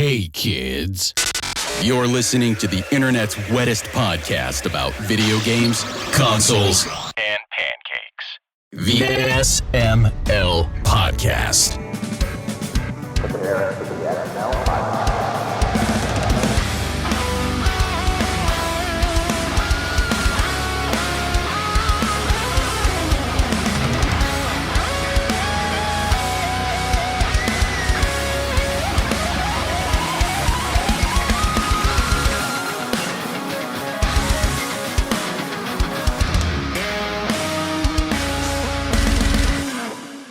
Hey kids, you're listening to the internet's wettest podcast about video games, consoles, and pancakes. The SML Podcast. Prepare for the SML Podcast.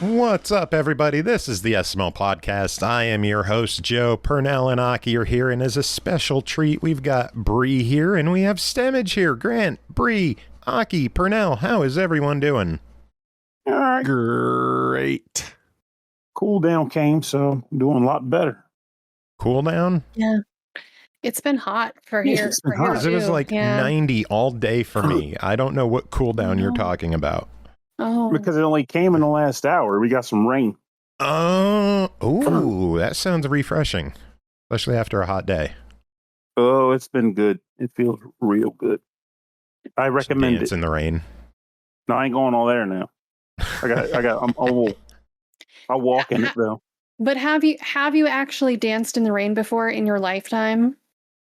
What's up, everybody? This is the SML Podcast. I am your host, Joe. Pernell and Aki are here, and as a special treat, we've got Bri here, and we have Stemage here. Grant, Bri, Aki, Pernell, how is everyone doing? All right. Great. Cool down came, so I'm doing a lot better. Cool down? Yeah. It's been hot for here. It's been for here hot. It was too. like Yeah. 90 all day for me. I don't know what cool down you're talking about. Oh. Because it only came in the last hour. We got some rain. Ooh, that sounds refreshing, especially after a hot day. Oh, it's been good. It feels real good. I recommend Dance it. in the rain. No, I ain't going all there now. I'm old. I'll walk in it though. But have you actually danced in the rain before in your lifetime?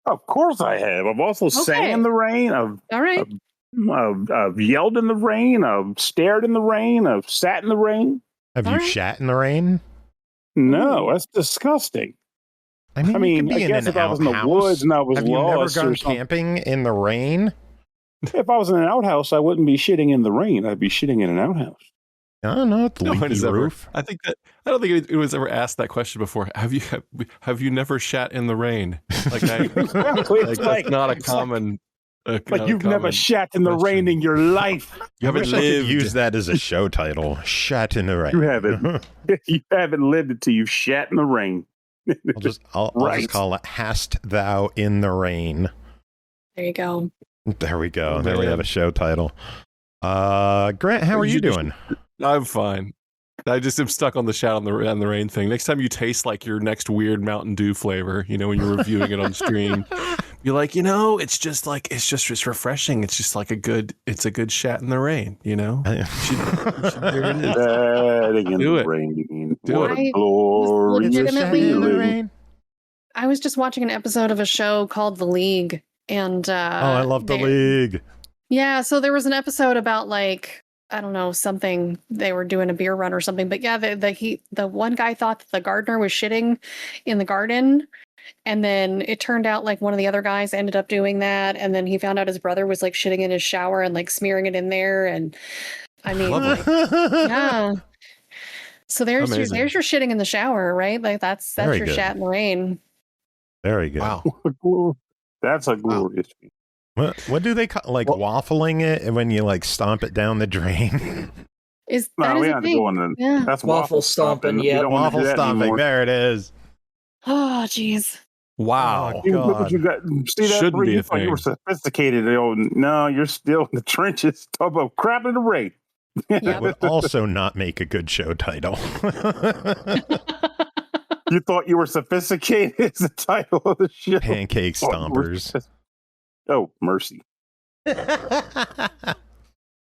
Of course I have. I've also sang in the rain. All right. I've yelled in the rain. I've stared in the rain. I've sat in the rain. Have All you right. shat in the rain? No, that's disgusting. I mean, you could be I in guess an if I was in the outhouse. woods and I was Have you never lost gone or something. camping in the rain? If I was in an outhouse, I wouldn't be shitting in the rain. I'd be shitting in an outhouse. I don't know. It's No one leaky has ever. roof. I don't think it was ever asked that question before. Have you never shat in the rain? Like, Exactly. like that's not a common. Like you've never shat in the rain in your life. You I haven't wish I could lived. use that as a show title. Shat in the rain. You haven't. You haven't lived it till you've shat in the rain. I'll just Right. call it Hast Thou in the Rain. There you go. There we go. Oh, There we man. have a show title. Grant, how are you doing? I'm fine. I just am stuck on the shat on the rain thing. Next time you taste like your next weird Mountain Dew flavor, when you're reviewing it on stream, you're like, it's refreshing. It's just like a good shat in the rain, You should, there it is. Shatting in Do the it. rain. Do What it. a glorious It's legitimately- in the feeling. rain. I was just watching an episode of a show called The League, and I love the league. Yeah, so there was an episode about I don't know, something they were doing a beer run or something, but yeah, the one guy thought that the gardener was shitting in the garden, and then it turned out like one of the other guys ended up doing that, and then he found out his brother was like shitting in his shower and like smearing it in there, and I mean, yeah. So there's Amazing. your shitting in the shower, right? Like that's Very your good. shat in the rain. Very good. Wow. That's a glorious feeling. What do they call waffling it when you like stomp it down the drain? Is No, that we is a have to thing? go in the. Yeah. That's Waffle stomping, You yeah. don't wanna do Waffle that stomping. anymore. There it is. Oh, jeez. Wow. Oh, Look what you got. See that? Shouldn't Bree? be a You thought you were thing. sophisticated. No, you're still in the trenches. Talk about crap in the rain. That would also not make a good show title. You thought you were sophisticated is the title of the show. Pancake stompers. Oh, mercy.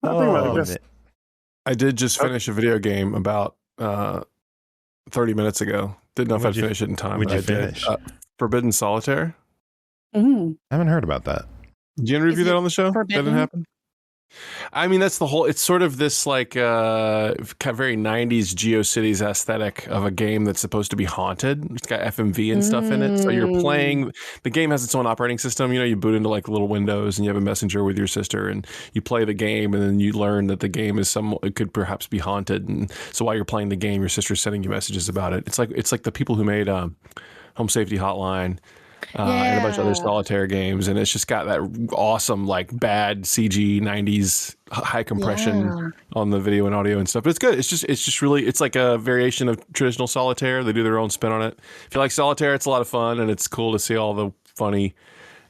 Oh, I did just finish a video game about 30 minutes ago. Didn't know if I'd What'd you- finish it in time. what'd but you I finish? did. Forbidden Solitaire. Mm. I haven't heard about that. Did you review Is that it on the show? That forbidden? didn't happen? I mean, that's the whole, it's sort of this like kind of very 90s GeoCities aesthetic of a game that's supposed to be haunted. It's got FMV and stuff in it. So you're playing, the game has its own operating system. You boot into like little windows and you have a messenger with your sister and you play the game and then you learn that the game is it could perhaps be haunted. And so while you're playing the game, your sister's sending you messages about it. It's like the people who made Home Safety Hotline. And a bunch of other Yeah. solitaire games, and it's just got that awesome, like bad CG 90s high compression Yeah. on the video and audio and stuff. But it's good. It's just really, it's like a variation of traditional solitaire. They do their own spin on it. If you like solitaire, it's a lot of fun, and it's cool to see all the funny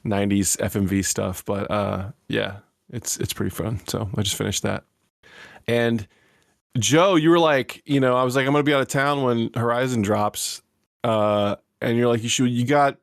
90s FMV stuff. But yeah, it's pretty fun. So I just finished that. And Joe, you were like, I was like, I'm gonna be out of town when Horizon drops. and you're like, you got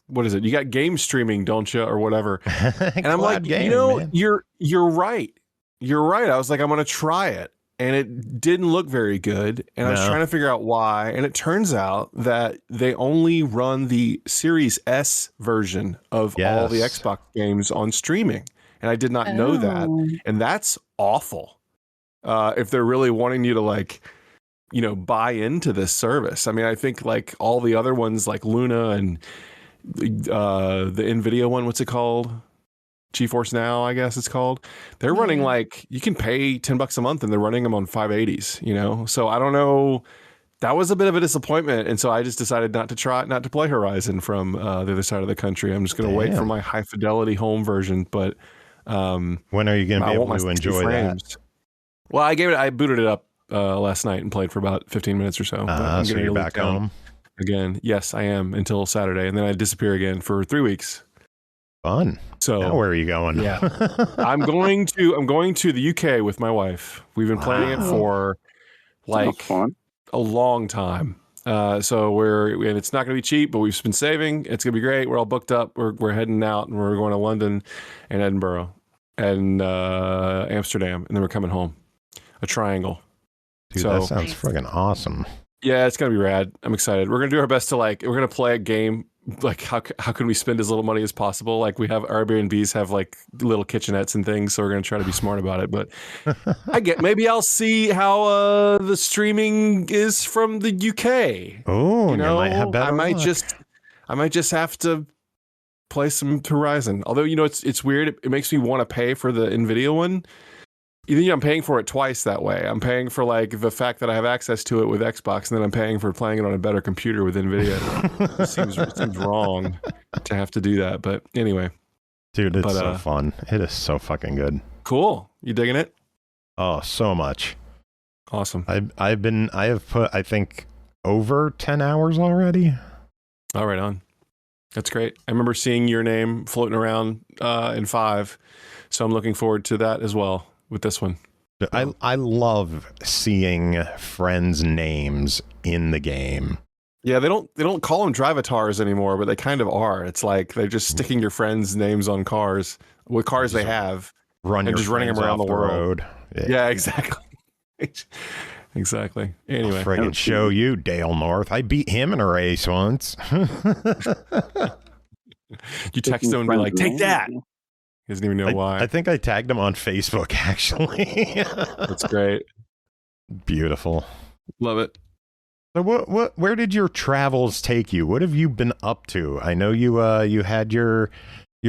what is it? You got game streaming, don't you, or whatever? And I'm like, game, man. you're right. You're right. I was like, I'm gonna try it, and it didn't look very good, and I was trying to figure out why. And it turns out that they only run the Series S version of all the Xbox games on streaming, and I did not know that, and that's awful. If they're really wanting you to like, buy into this service. I mean, I think like all the other ones, like Luna and the NVIDIA one, what's it called? GeForce Now, I guess it's called. They're running like, you can pay $10 a month and they're running them on 580s, So I don't know. That was a bit of a disappointment. And so I just decided not to play Horizon from the other side of the country. I'm just going to wait for my high fidelity home version. But when are you going to be able to enjoy that? Well, I booted it up last night and played for about 15 minutes or so. So you're back home again? Yes, I am until Saturday, and then I disappear again for 3 weeks. Fun. So now where are you going? Yeah, I'm going to the UK with my wife. We've been planning it for like a long time. So and it's not going to be cheap, but we've been saving. It's going to be great. We're all booked up. We're heading out, and we're going to London and Edinburgh and Amsterdam, and then we're coming home. A triangle. Dude, that sounds friggin' awesome. Yeah, it's gonna be rad. I'm excited. We're gonna do our best to we're gonna play a game. Like how can we spend as little money as possible? Like we have Airbnbs have like little kitchenettes and things, so we're gonna try to be smart about it. But maybe I'll see how the streaming is from the UK. Oh, you might have better luck. I might just have to play some Horizon. Although it's weird. It makes me want to pay for the NVIDIA one. I'm paying for it twice that way. I'm paying for like the fact that I have access to it with Xbox, and then I'm paying for playing it on a better computer with NVIDIA. It seems wrong to have to do that, but anyway. Dude, it's so fun. It is so fucking good. Cool. You digging it? Oh, so much. Awesome. I have put, I think, over 10 hours already. All right, on. That's great. I remember seeing your name floating around in 5, so I'm looking forward to that as well. With this one, I love seeing friends' names in the game. Yeah, they don't call them drivatars anymore, but they kind of are. It's like they're just sticking your friends' names on cars with cars they have, and just running them around the world. Yeah, exactly. Exactly. Anyway, I'll friggin' show you Dale North. I beat him in a race once. You text him and be like, "Take that." He doesn't even know why. I think I tagged him on Facebook, actually. That's great. Beautiful. Love it. So where did your travels take you? What have you been up to? I know you had your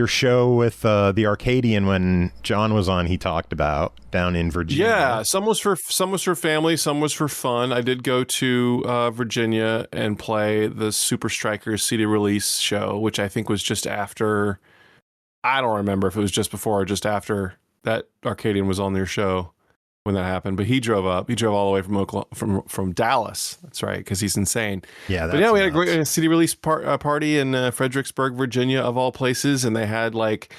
show with the Arcadian when John was on, he talked about down in Virginia. Yeah, some was for family, some was for fun. I did go to Virginia and play the Super Strikers CD release show, which I think was just after. I don't remember if it was just before or just after that Arcadian was on their show when that happened. But he drove up. He drove all the way from Dallas. That's right, because he's insane. Yeah, but yeah, we had a great CD release party in Fredericksburg, Virginia, of all places, and they had like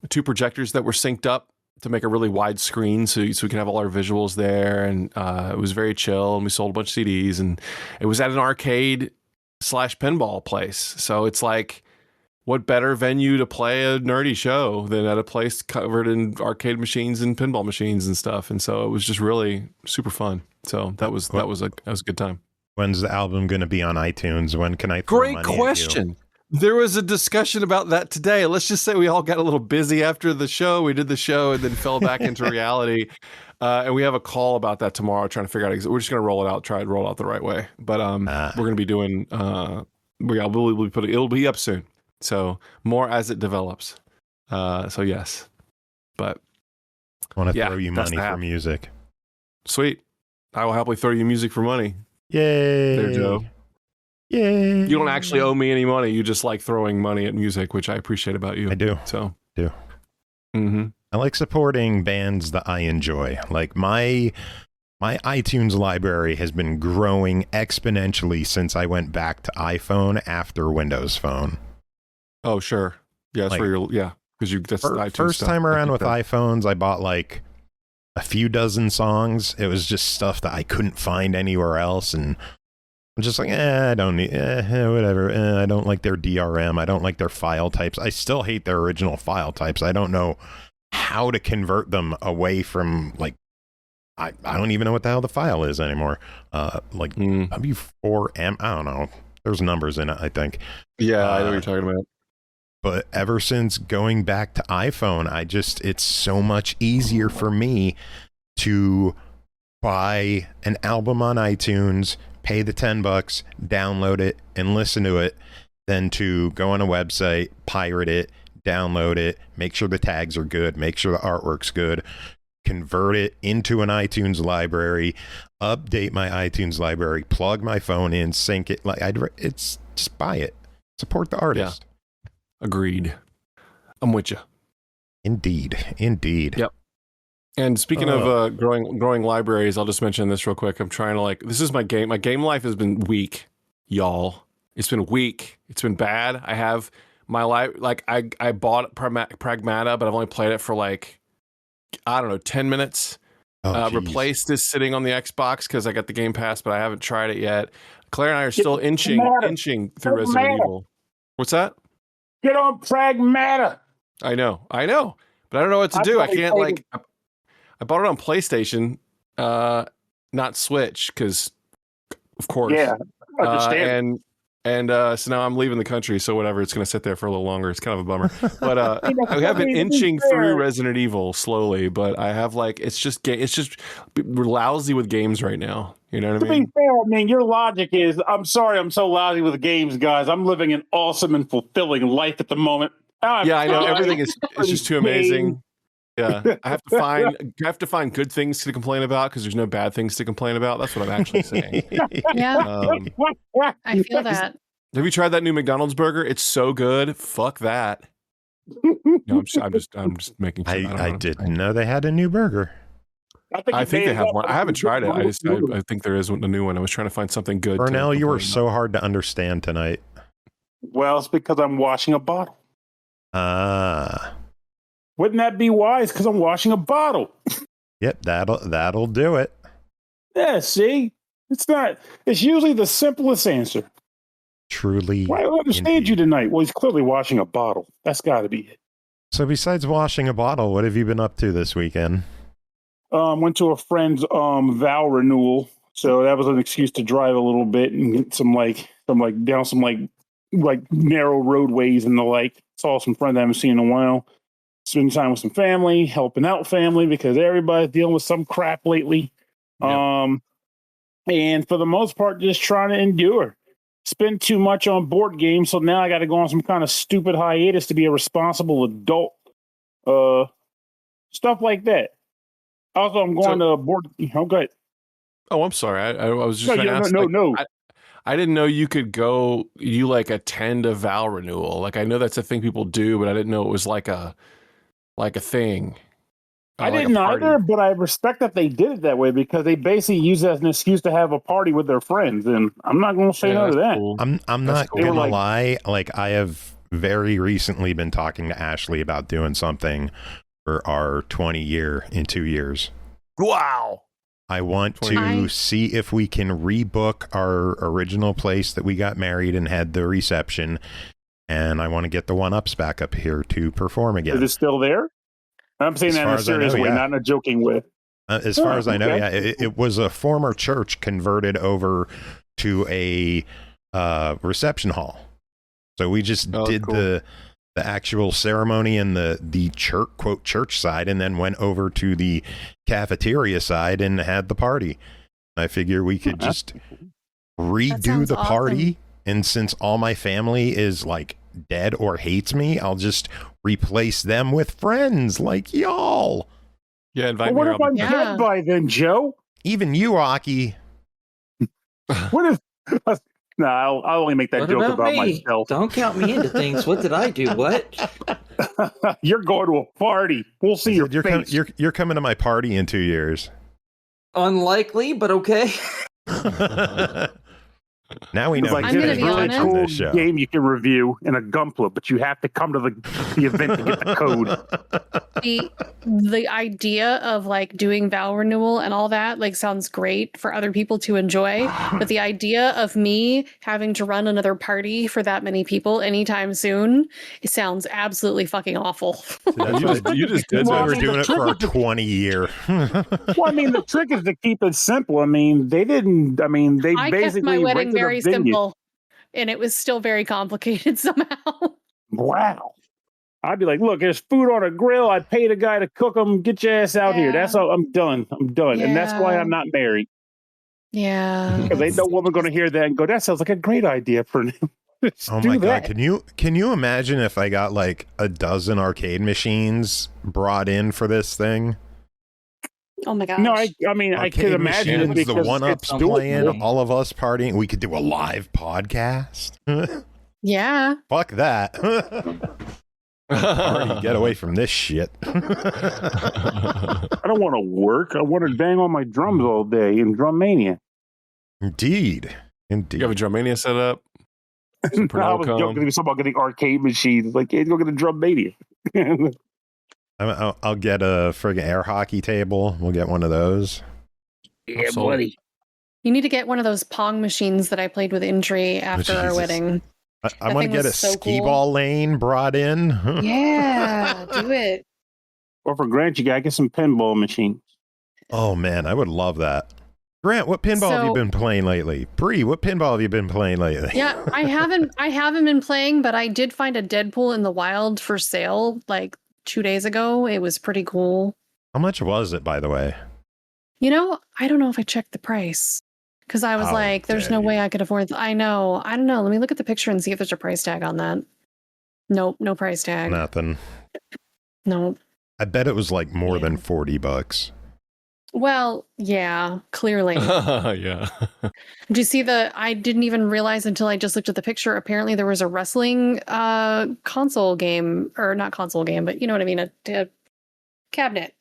2 projectors that were synced up to make a really wide screen, so we could have all our visuals there. And it was very chill. And we sold a bunch of CDs, and it was at an arcade/pinball place. So it's like, what better venue to play a nerdy show than at a place covered in arcade machines and pinball machines and stuff? And so it was just really super fun. So that was a good time. When's the album going to be on iTunes? When can I throw Great money question. There was a discussion about that today. Let's just say we all got a little busy after the show. We did the show and then fell back into reality. And we have a call about that tomorrow, trying to figure out. We're just going to roll it out, try to roll it out the right way. But we're going to be doing. It'll be up soon. So more as it develops. So yes, but I want to throw you money for music. Sweet. I will happily throw you music for money. Yay. There, Joe. Yay. You don't actually owe me any money. You just like throwing money at music, which I appreciate about you. I do. So do. Mm-hmm. I like supporting bands that I enjoy. Like my iTunes library has been growing exponentially since I went back to iPhone after Windows Phone. Oh, sure. Yeah, that's where you're, because that's iTunes first stuff. time around with iPhones, I bought like a few dozen songs. It was just stuff that I couldn't find anywhere else. And I'm just like, I don't need, whatever. I don't like their DRM. I don't like their file types. I still hate their original file types. I don't know how to convert them away from, like, I don't even know what the hell the file is anymore. W4M, I don't know. There's numbers in it, I think. Yeah, I know what you're talking about. But ever since going back to iPhone, it's so much easier for me to buy an album on iTunes, pay the $10, download it, and listen to it, than to go on a website, pirate it, download it, make sure the tags are good, make sure the artwork's good, convert it into an iTunes library, update my iTunes library, plug my phone in, sync it. Like it's just buy it, support the artist. Yeah. Agreed. I'm with you. Indeed. Yep. And speaking of growing libraries, I'll just mention this real quick. I'm trying to this is my game. My game life has been weak, y'all. It's been weak. It's been bad. I have my life. I bought Pragmata, but I've only played it for 10 minutes. Replaced this sitting on the Xbox because I got the Game Pass, but I haven't tried it yet. Claire and I are still inching through Resident Evil. What's that? Get on Pragmata. I know, but I don't know what to do. I can't I bought it on PlayStation, not Switch, because of course. Yeah, understand. So now I'm leaving the country, so whatever. It's going to sit there for a little longer. It's kind of a bummer. But I have been inching through Resident Evil slowly, but I have it's just we're lousy with games right now. You know what I mean? To be fair, I mean, your logic is, I'm sorry, I'm so lousy with the games, guys. I'm living an awesome and fulfilling life at the moment. Yeah, I know. Everything is just too amazing. Yeah, I have to find good things to complain about because there's no bad things to complain about. That's what I'm actually saying. Yeah, I feel that. Have you tried that new McDonald's burger? It's so good. Fuck that. No, I'm just making sure. I didn't know they had a new burger. I think they have one. I haven't tried it. I think there is a new one. I was trying to find something good. Pernell, you were so hard to understand tonight. Well, it's because I'm washing a bottle. Wouldn't that be wise? Because I'm washing a bottle. Yep, that'll do it. Yeah, see? It's usually the simplest answer. Truly. Well, I don't understand you tonight. Well, he's clearly washing a bottle. That's got to be it. So besides washing a bottle, what have you been up to this weekend? Went to a friend's vow renewal. So that was an excuse to drive a little bit and get down some narrow roadways and the like. Saw some friends I haven't seen in a while. Spending time with some family, helping out family because everybody's dealing with some crap lately. Yep. And for the most part, just trying to endure. Spend too much on board games, so now I got to go on some kind of stupid hiatus to be a responsible adult. Stuff like that. Also, I'm going to board. Okay. Oh, I'm sorry. I was just trying to ask. No. I didn't know you could go. You attend a vow renewal. I know that's a thing people do, but I didn't know it was like a thing. I didn't either, but I respect that they did it that way because they basically use it as an excuse to have a party with their friends, and I'm not going to say no to that. Cool. I'm not going to lie. I have very recently been talking to Ashley about doing something for our 20 year in 2 years. Wow. I want to see if we can rebook our original place that we got married and had the reception, and I want to get the one-ups back up here to perform again. Is it still there? I'm saying that in a serious way, not in a joking way. As far as I know, yeah. It was a former church converted over to a reception hall. So we just did the actual ceremony in the church, quote, church side, and then went over to the cafeteria side and had the party. I figure we could just redo the party. And since all my family is dead or hates me, I'll just replace them with friends like y'all. Yeah, invite me. What if I'm dead by then, Joe? Even you, Aki. What if? No, I'll only make that joke about myself. Don't count me into things. What did I do? What? You're going to a party. We'll see your face. You're coming to my party in 2 years. Unlikely, but okay. Now we know Like, he's I'm gonna there's be a really from honest. cool this show. game you can review in a Gunpla, but you have to come to the event to get the code. The idea of like doing vow renewal and all that like sounds great for other people to enjoy, but the idea of me having to run another party for that many people anytime soon, it sounds absolutely fucking awful. That's You just did that's why Well, I we're mean, doing the it for trick our is to- 20 year. Well, I mean, the trick is to keep it simple. I mean, they didn't. I mean, they I kept basically my wedding rented a very venue. simple, and it was still very complicated somehow. Wow. I'd be like, look, there's food on a grill. I paid a guy to cook them. Get your ass out here. That's Yeah. all. I'm done. I'm done. And that's why Yeah. I'm not married. Yeah. Because ain't no woman going to hear that and go, that sounds like a great idea for Just Oh do my that. god, can you imagine if I got like a dozen arcade machines brought in for this thing? Oh my gosh. No, I mean, I Arcade can imagine it machines, the because one-ups it's playing, doable. all of us partying. We could do a live podcast. Yeah. Fuck that. Party, get away from this shit. I don't want to work. I want to bang on my drums all day in Drum Mania. Indeed. You have a Drummania set up? I was joking. He was talking about getting arcade machines. Like, hey, go get a Drum Mania. I'll get a friggin' air hockey table. We'll get one of those. Yeah, Absolutely. buddy. You need to get one of those Pong machines that I played with Intri after our Jesus. wedding. I want to thing get a was so skee cool. ball lane brought in. Yeah, do it. Or for Grant, you gotta get some pinball machines. Oh man, I would love that. Grant, what pinball have you So- been playing lately? Bri, what pinball have you been playing lately? Yeah, I haven't been playing, but I did find a Deadpool in the wild for sale like 2 days ago. It was pretty cool. How much was it, by the way? You know, I don't know if I checked the price because I was How like, there's dare no you. way I could afford I know. I don't know. Let me look at the picture and see if there's a price tag on that. Nope, no price tag. Nothing. Nope. I bet it was like more than $40. Well, yeah, clearly. Yeah. Do you see I didn't even realize until I just looked at the picture. Apparently there was a wrestling console game, or not console game, but you know what I mean, a cabinet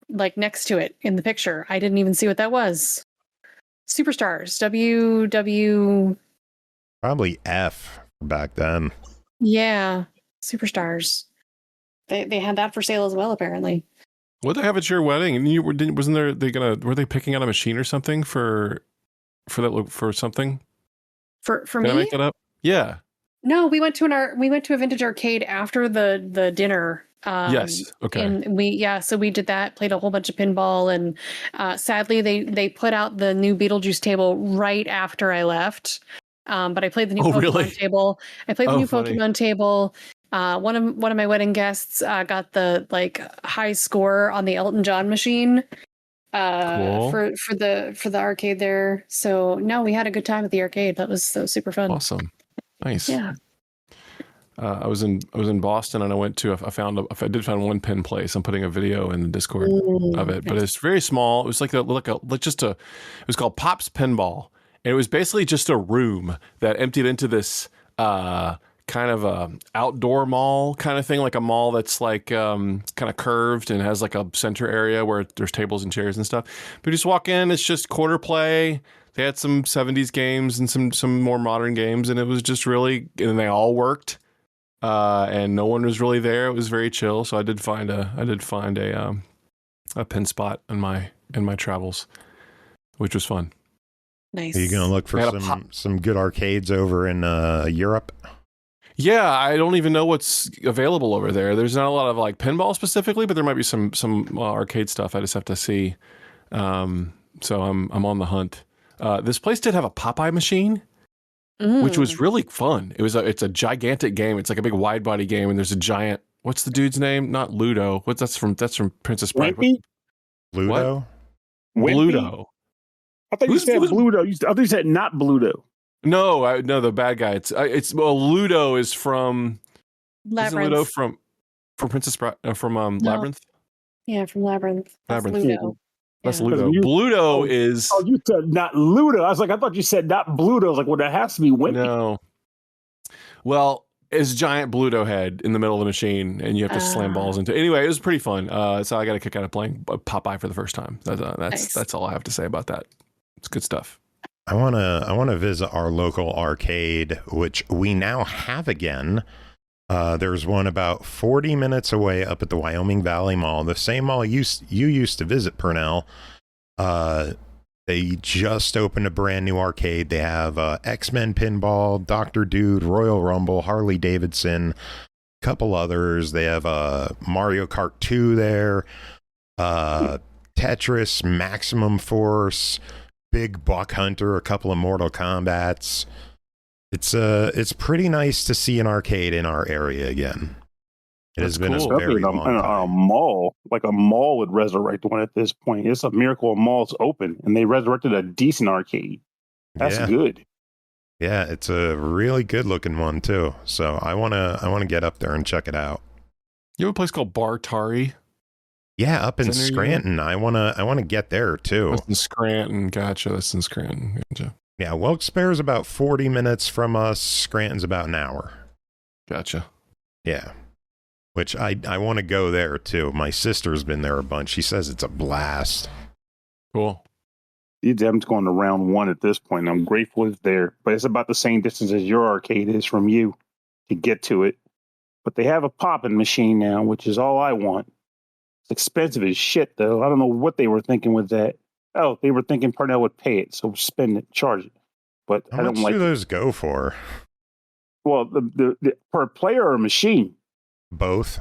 like next to it in the picture. I didn't even see what that was. Superstars, WW. Probably F back then. Yeah, Superstars. They had that for sale as well, apparently. What they have at your wedding? And wasn't there? Were they picking out a machine or something for something? For Did I me? make that up? Yeah. No, we went to a vintage arcade after the dinner. Yes. Okay. And so we did that, played a whole bunch of pinball, and sadly they put out the new Beetlejuice table right after I left. But I played the new Pokemon really? table. I played the Oh, new funny. Pokemon table. One of my wedding guests got the like high score on the Elton John machine. Cool. For the arcade there. So no, we had a good time at the arcade. That was super fun. Awesome. Nice. Yeah. I was in Boston and I did find one pin place. I'm putting a video in the Discord of it, but it's very small. It was it was called Pop's Pinball. And it was basically just a room that emptied into this kind of a outdoor mall kind of thing, like a mall that's like kind of curved and has like a center area where there's tables and chairs and stuff. But you just walk in, it's just quarter play. They had some 70s games and some more modern games, and it was just really, and they all worked. And no one was really there. It was very chill. So I did find a pin spot in my travels, which was fun. Nice. Are you going to look for I had some good arcades over in Europe? Yeah, I don't even know what's available over there. There's not a lot of like pinball specifically, but there might be some arcade stuff. I just have to see. So I'm on the hunt. This place did have a Popeye machine, which was really fun. It's a gigantic game. It's like a big wide body game, and there's a giant. What's the dude's name? Not Ludo. That's from Princess Bride. Wimpy? Ludo? Wimpy? Bluto. I thought you said Bluto. I thought you said not Bluto. No, the bad guy. Ludo is from. Isn't Labyrinth. Ludo from Princess Bride from Labyrinth? Yeah, from Labyrinth. That's Labyrinth. Ludo. That's Yeah. Ludo. Bluto is. Oh, you said not Ludo. I was like, I thought you said not Bluto. I was like, well, that has to be Wimpy. No. Well, it's a giant Bluto head in the middle of the machine, and you have to slam balls into. Anyway, it was pretty fun. So I got a kick out of playing Popeye for the first time. Nice. That's all I have to say about that. It's good stuff. I wanna visit our local arcade, which we now have again. There's one about 40 minutes away up at the Wyoming Valley Mall, the same mall you used to visit, Pernell. They just opened a brand new arcade. They have X-Men Pinball, Dr. Dude, Royal Rumble, Harley Davidson, a couple others. They have Mario Kart 2 there, Tetris, Maximum Force, Big Buck Hunter, a couple of Mortal Kombats. It's pretty nice to see an arcade in our area again. It has been a very long time. A mall, like a mall would resurrect one at this point. It's a miracle a mall's open, and they resurrected a decent arcade. That's good. Yeah, it's a really good looking one too. So I wanna get up there and check it out. You have a place called Bartari? Yeah, up in Scranton. I wanna get there too. That's in Scranton, gotcha. That's in Scranton, gotcha. Yeah, Wilkes-Barre's about 40 minutes from us. Scranton's about an hour. Gotcha. Yeah. Which I want to go there too. My sister's been there a bunch. She says it's a blast. Cool. I'm going to round one at this point. I'm grateful it's there, but it's about the same distance as your arcade is from you to get to it. But they have a popping machine now, which is all I want. It's expensive as shit, though. I don't know what they were thinking with that. Oh, they were thinking Pernell would pay it, so spend it, charge it. But how much do those go for? Well, the per player or machine? Both.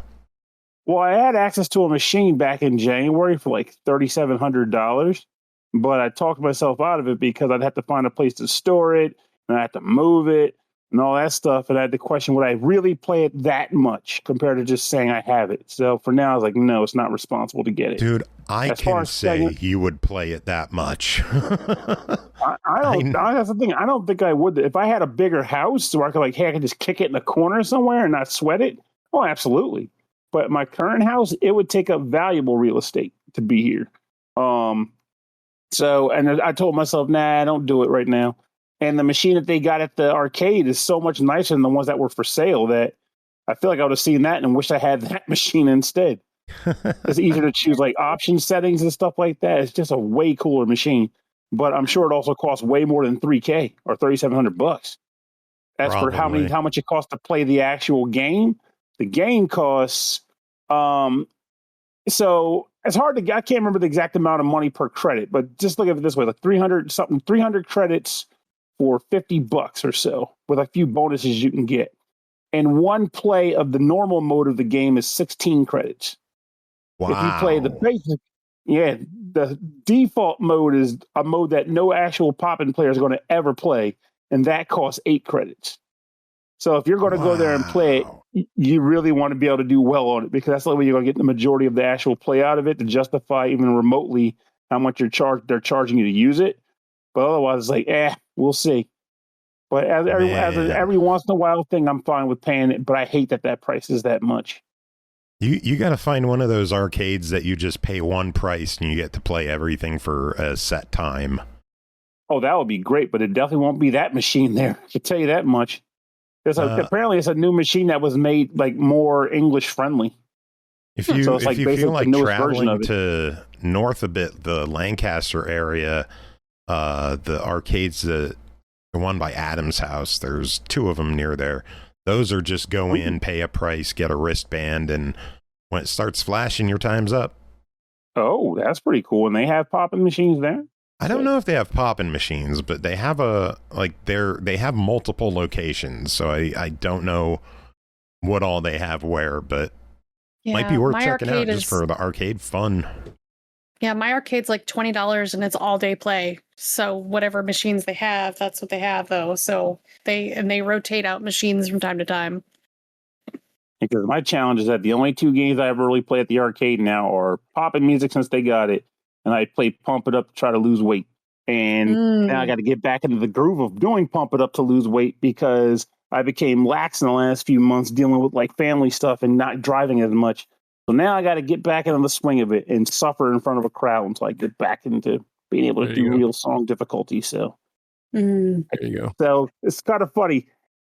Well, I had access to a machine back in January for like $3,700, but I talked myself out of it because I'd have to find a place to store it, and I had to move it, and all that stuff. And I had to question, would I really play it that much compared to just saying I have it? So for now, I was like, no, it's not responsible to get it. Dude, I can say you would play it that much. I don't. That's the thing. I don't think I would. If I had a bigger house where I could like, hey, I could just kick it in the corner somewhere and not sweat it. Oh, absolutely. But my current house, it would take up valuable real estate to be here. So, and I told myself, nah, don't do it right now. And the machine that they got at the arcade is so much nicer than the ones that were for sale that I feel like I would have seen that and wished I had that machine instead. It's easier to choose like option settings and stuff like that. It's just a way cooler machine. But I'm sure it also costs way more than $3,000 or $3,700. As for how much it costs to play the actual game. The game costs, so it's hard to, I can't remember the exact amount of money per credit, but just look at it this way, like 300 credits for $50 or so with a few bonuses you can get. And one play of the normal mode of the game is 16 credits. Wow. If you play the basic, the default mode is a mode that no actual poppin' player is going to ever play, and that costs 8 credits. So if you're going to go there and play it, you really want to be able to do well on it because that's the way you're going to get the majority of the actual play out of it to justify even remotely how much they're charging you to use it. But otherwise, it's like, we'll see. But as every once in a while thing, I'm fine with paying it. But I hate that price is that much. You got to find one of those arcades that you just pay one price and you get to play everything for a set time. Oh, that would be great, but it definitely won't be that machine there. I can tell you that much. Apparently, it's a new machine that was made like more English friendly. If you feel like traveling to north a bit, the Lancaster area, the arcades, the one by Adam's house, there's 2 of them near there. Those are just go in, pay a price, get a wristband, and when it starts flashing, your time's up. Oh, that's pretty cool. And they have popping machines there? I don't know if they have popping machines, but they have they have multiple locations. So I don't know what all they have where, but might be worth checking out just for the arcade fun. Yeah, my arcade's like $20 and it's all day play. So whatever machines they have, that's what they have though. So they rotate out machines from time to time. Because my challenge is that the only 2 games I ever really play at the arcade now are poppin' music since they got it. And I play Pump It Up to try to lose weight. And now I got to get back into the groove of doing Pump It Up to lose weight because I became lax in the last few months dealing with like family stuff and not driving as much. So now I got to get back into the swing of it and suffer in front of a crowd until I get back into being able to do real song difficulty. So there you go. So it's kind of funny.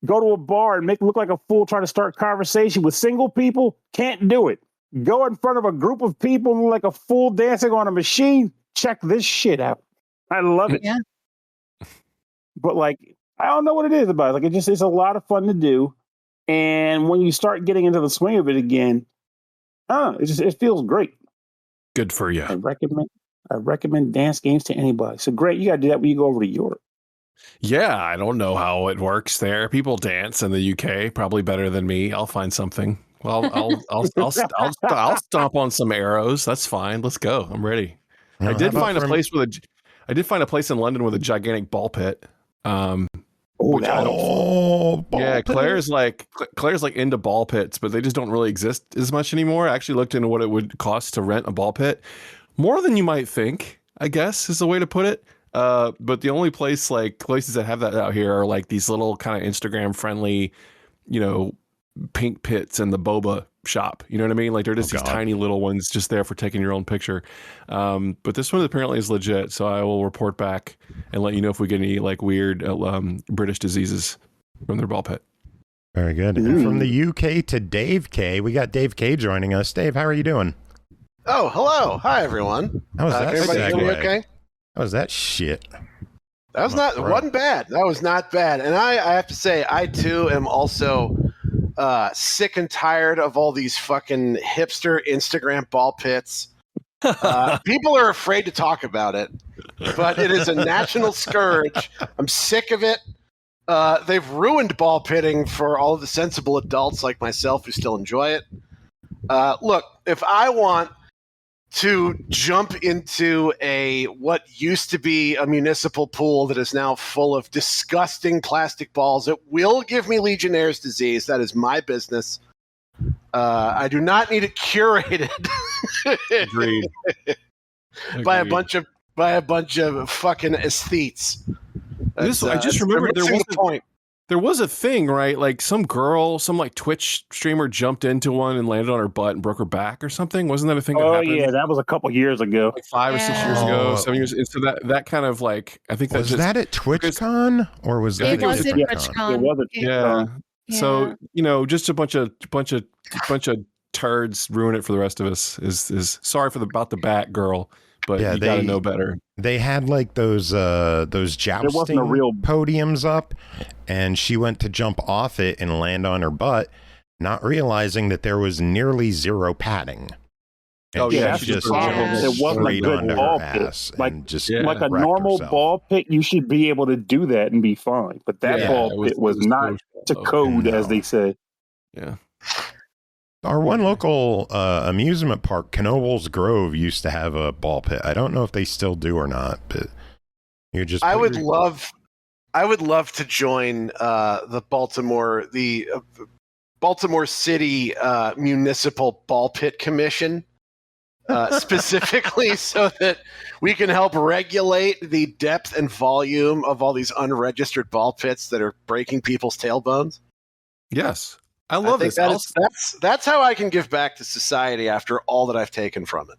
Go to a bar and make it look like a fool trying to start conversation with single people. Can't do it. Go in front of a group of people and look like a fool dancing on a machine. Check this shit out. I love it. Yeah. but like I don't know what it is about it. Like it's a lot of fun to do, and when you start getting into the swing of it again, it feels great. Good for you. I recommend dance games to anybody. So great, you got to do that when you go over to Europe. Yeah, I don't know how it works there. People dance in the UK probably better than me. I'll find something. Well, I'll stomp on some arrows. That's fine. Let's go. I'm ready. Well, I did find a place in London with a gigantic ball pit. Ball Yeah, pit. Claire's like into ball pits, but they just don't really exist as much anymore. I actually looked into what it would cost to rent a ball pit. More than you might think, I guess, is the way to put it. But the only places that have that out here are like these little kind of Instagram friendly, pink pits in the boba shop. You know what I mean? Like they're just these tiny little ones just there for taking your own picture. But this one apparently is legit. So I will report back and let you know if we get any like weird British diseases from their ball pit. Very good. And from the UK to Dave K, we got Dave K joining us. Dave, how are you doing? Oh, hello. Hi, everyone. How was that? Everybody hear me okay? How was that shit? That wasn't bad. That was not bad. And I have to say, I too am also sick and tired of all these fucking hipster Instagram ball pits. People are afraid to talk about it, but it is a national scourge. I'm sick of it. They've ruined ball pitting for all of the sensible adults like myself who still enjoy it. Look, if I want to jump into what used to be a municipal pool that is now full of disgusting plastic balls, it will give me Legionnaire's disease. That is my business. I do not need it curated. Agreed. by a bunch of fucking aesthetes. I just remembered there was a thing, right? Like some like Twitch streamer jumped into one and landed on her butt and broke her back or something. Wasn't that a thing that happened? Oh yeah, that was a couple years ago. Like 5 or 6 years ago, 7 years. And so that kind of like, I think Was that at TwitchCon or was that It was at TwitchCon? TwitchCon. It wasn't. Yeah. So, just a bunch of turds ruin it for the rest of us. Is sorry about the bat girl, but you gotta know better. They had like those jousting podiums up, and she went to jump off it and land on her butt, not realizing that there was nearly zero padding. And that's she just the problem. jumped It wasn't a straight good onto ball her pit. ass Like and just like a wrecked normal herself. ball pit, you should be able to do that and be fine. But that ball pit was not to code, as they say. Yeah. Our one local amusement park, Knoebels Grove, used to have a ball pit. I don't know if they still do or not, but you're just. I would love to join the Baltimore City Municipal Ball Pit Commission, specifically so that we can help regulate the depth and volume of all these unregistered ball pits that are breaking people's tailbones. Yes. I love this. That's how I can give back to society after all that I've taken from it.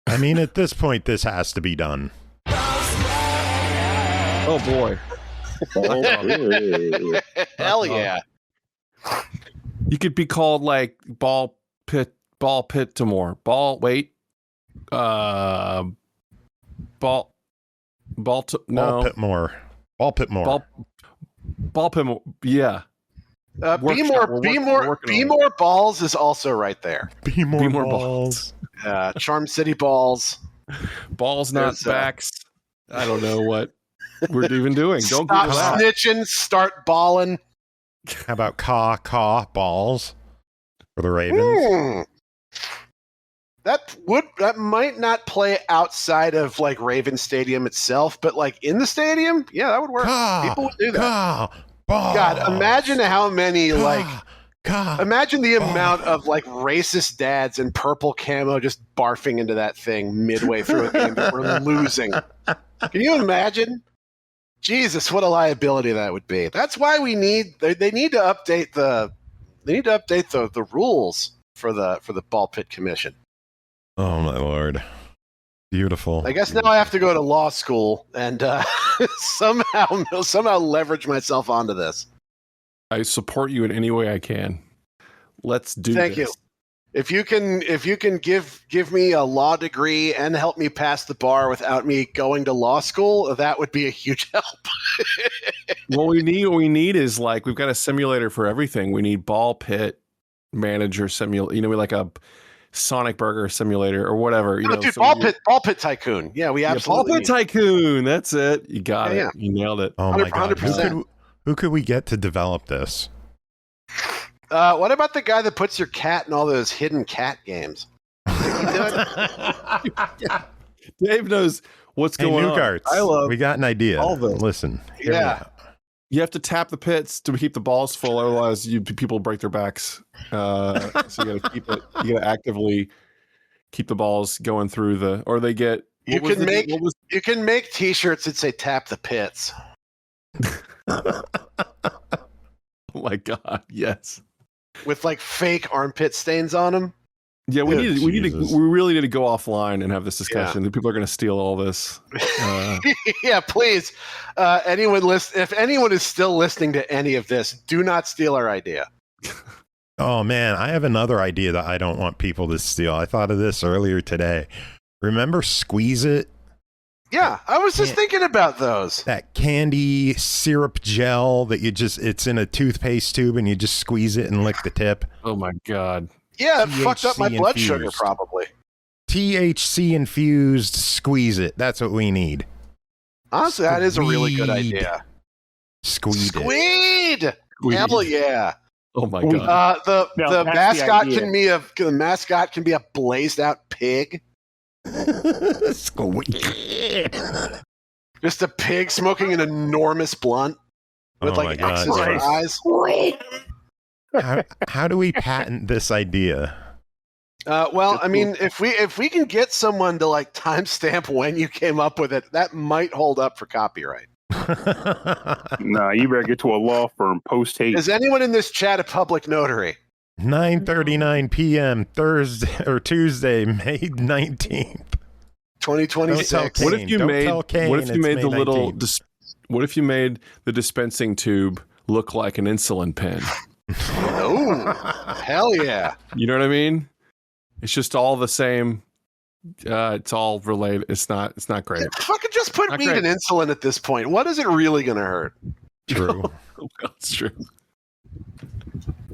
I mean, at this point, this has to be done. Oh boy. Hell yeah. You could be called like ball pit to more. Ball pit more. Yeah. Be more balls is also right there. Be more balls. Charm City balls. Balls, not backs. I don't know what we're even doing. Don't stop snitching. Start balling. How about caw balls for the Ravens? That might not play outside of like Raven Stadium itself, but like in the stadium, yeah, that would work. People would do that. God, imagine how many imagine the amount of like racist dads in purple camo just barfing into that thing midway through a game that we're losing. Can you imagine? Jesus, what a liability that would be. That's why they need to update the rules for the ball pit commission. Oh my Lord. Beautiful. I guess now I have to go to law school and somehow leverage myself onto this. I support you in any way I can. Let's do this. Thank you. If you can give me a law degree and help me pass the bar without me going to law school, that would be a huge help. What we need is like we've got a simulator for everything. We need ball pit manager simulator. We like a Sonic Burger simulator or whatever. Dude, so ball pit tycoon. Yeah, we absolutely. Ball pit tycoon. That's it. You got it. Yeah. You nailed it. Oh my god! 100%. Who could we get to develop this? What about the guy that puts your cat in all those hidden cat games? Dave knows what's going on. Newcarts, we got an idea. all this. Listen. Yeah. You have to tap the pits to keep the balls full, otherwise people break their backs. So you got to keep it. You got to actively keep the balls going through the, or they get. You can make T-shirts that say "Tap the Pits." Oh my god! Yes. With like fake armpit stains on them. Yeah, we really need to go offline and have this discussion. People are going to steal all this. Yeah, please. If anyone is still listening to any of this, do not steal our idea. Oh man, I have another idea that I don't want people to steal. I thought of this earlier today. Remember Squeeze It? Yeah, I was just thinking about those. That candy syrup gel that it's in a toothpaste tube and you just squeeze it and lick the tip. Oh my god. Yeah, it fucked up my blood infused. sugar probably. THC infused Squeeze It. That's what we need. Honestly, that is a really good idea. Squeed. Hell yeah. Oh my god. The mascot can be a blazed out pig. Squeed. Just a pig smoking an enormous blunt with like X's for eyes. How do we patent this idea? Well, I mean, if we can get someone to like timestamp when you came up with it, that might hold up for copyright. Nah, you better get to a law firm post haste. Is anyone in this chat a public notary? 9:39 p.m. Tuesday, May 19th, 2026. What if you made the May little 19th. what if you made the dispensing tube look like an insulin pen? Oh, hell yeah. You know what I mean? It's just all the same. It's all related. It's not great. Fucking just put meat and insulin at this point. What is it really going to hurt? True. That's true.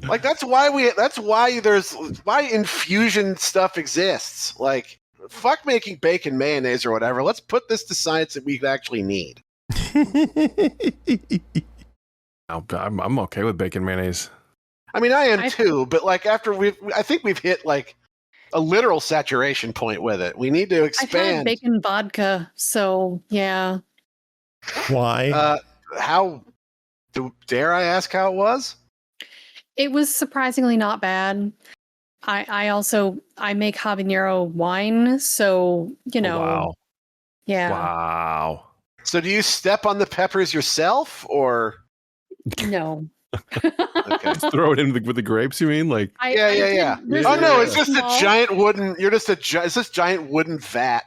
Like that's why infusion stuff exists. Like fuck making bacon mayonnaise or whatever. Let's put this to science that we could actually need. I'm okay with bacon mayonnaise. I mean, I am too, but like after I think we've hit like a literal saturation point with it. We need to expand. I've had bacon vodka, so yeah. Why? Dare I ask how it was? It was surprisingly not bad. I make habanero wine, so Wow. Yeah. Wow. So do you step on the peppers yourself, or No. okay? Throw it in with the grapes, you mean? Like Yeah. Oh no, it's just a giant wooden. It's this giant wooden vat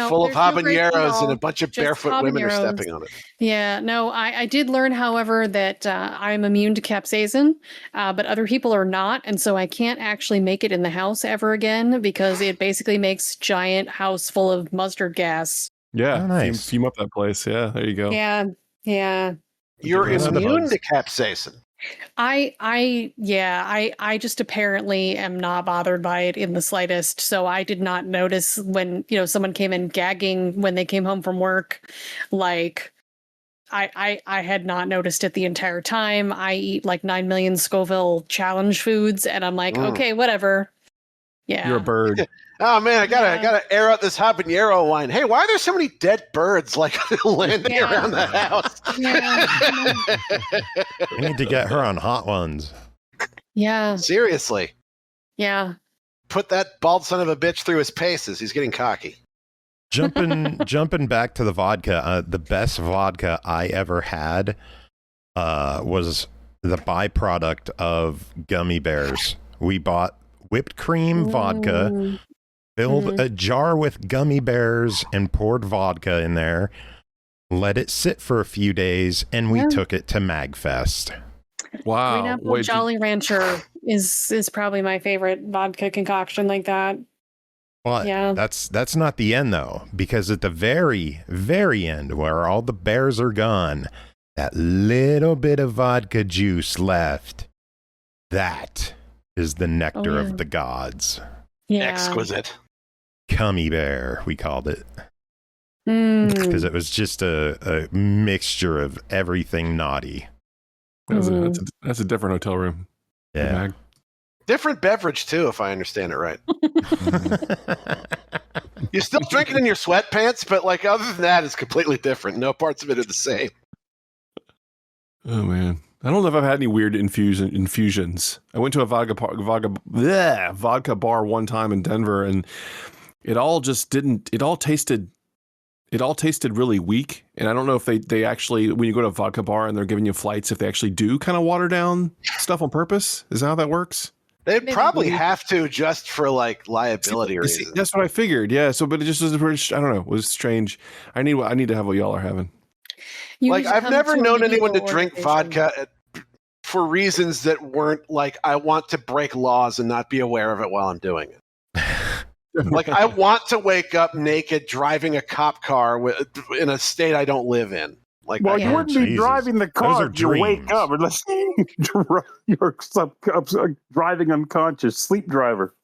full of habaneros, and a bunch of barefoot women are stepping on it. Yeah, no, I did learn, however, that I'm immune to capsaicin, but other people are not, and so I can't actually make it in the house ever again because it basically makes giant house full of mustard gas. Yeah, oh, nice. Fume up that place. Yeah, there you go. Yeah. You're immune to capsaicin. I just apparently am not bothered by it in the slightest. So I did not notice when, someone came in gagging when they came home from work. Like I had not noticed it the entire time. I eat like 9 million Scoville challenge foods and I'm like, okay, whatever. Yeah. You're a bird. Oh man, I gotta air out this habanero wine. Hey, why are there so many dead birds like landing around the house? Yeah. We need to get her on Hot Ones. Yeah. Seriously. Yeah. Put that bald son of a bitch through his paces. He's getting cocky. Jumping back to the vodka, the best vodka I ever had was the byproduct of gummy bears. We bought whipped cream vodka, filled a jar with gummy bears, and poured vodka in there. Let it sit for a few days, and we took it to MagFest. Wow. Green Apple Jolly Rancher is probably my favorite vodka concoction like that. But Yeah. that's not the end, though, because at the very, very end, where all the bears are gone, that little bit of vodka juice left, that is the nectar of the gods. Yeah. Exquisite. Cummy bear, we called it. Mm. Because it was just a mixture of everything naughty. That's a different hotel room. Yeah. Different beverage, too, if I understand it right. You're still drinking in your sweatpants, but like other than that, it's completely different. No parts of it are the same. Oh, man. I don't know if I've had any weird infusions. I went to a vodka bar one time in Denver, and it all tasted really weak. And I don't know if they actually, when you go to a vodka bar and they're giving you flights, if they actually do kind of water down stuff on purpose. Is that how that works? They'd probably have to, just for like liability reasons. That's what I figured. Yeah. So, but it just was, I don't know. It was strange. I need to have what y'all are having. Like, I've never known anyone to drink vodka for reasons that weren't like, I want to break laws and not be aware of it while I'm doing it. Like, I want to wake up naked driving a cop car in a state I don't live in. Like, well, you wouldn't be driving the car if you wake up unless you're driving unconscious, sleep driver.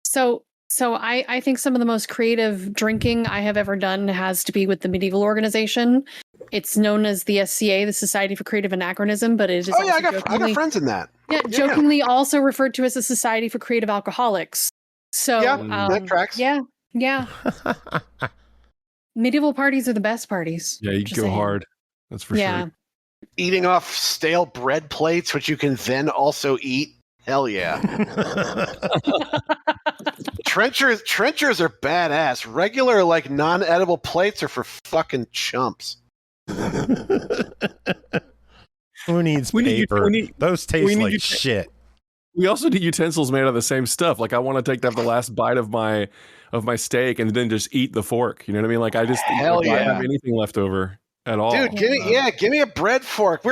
So I think some of the most creative drinking I have ever done has to be with the medieval organization. It's known as the SCA, the Society for Creative Anachronism, but it is I got friends in that. Yeah, jokingly also referred to as the Society for Creative Alcoholics. So that tracks. Yeah. Medieval parties are the best parties. Yeah, you go hard. That's for sure. Eating off stale bread plates, which you can then also eat. Hell yeah. Trenchers are badass. Regular, like, non-edible plates are for fucking chumps. Who needs paper? Those taste like shit. We also need utensils made out of the same stuff. Like, I want to take the last bite of my steak and then just eat the fork. You know what I mean? Like, I just I don't have anything left over at all. Dude, give me a bread fork.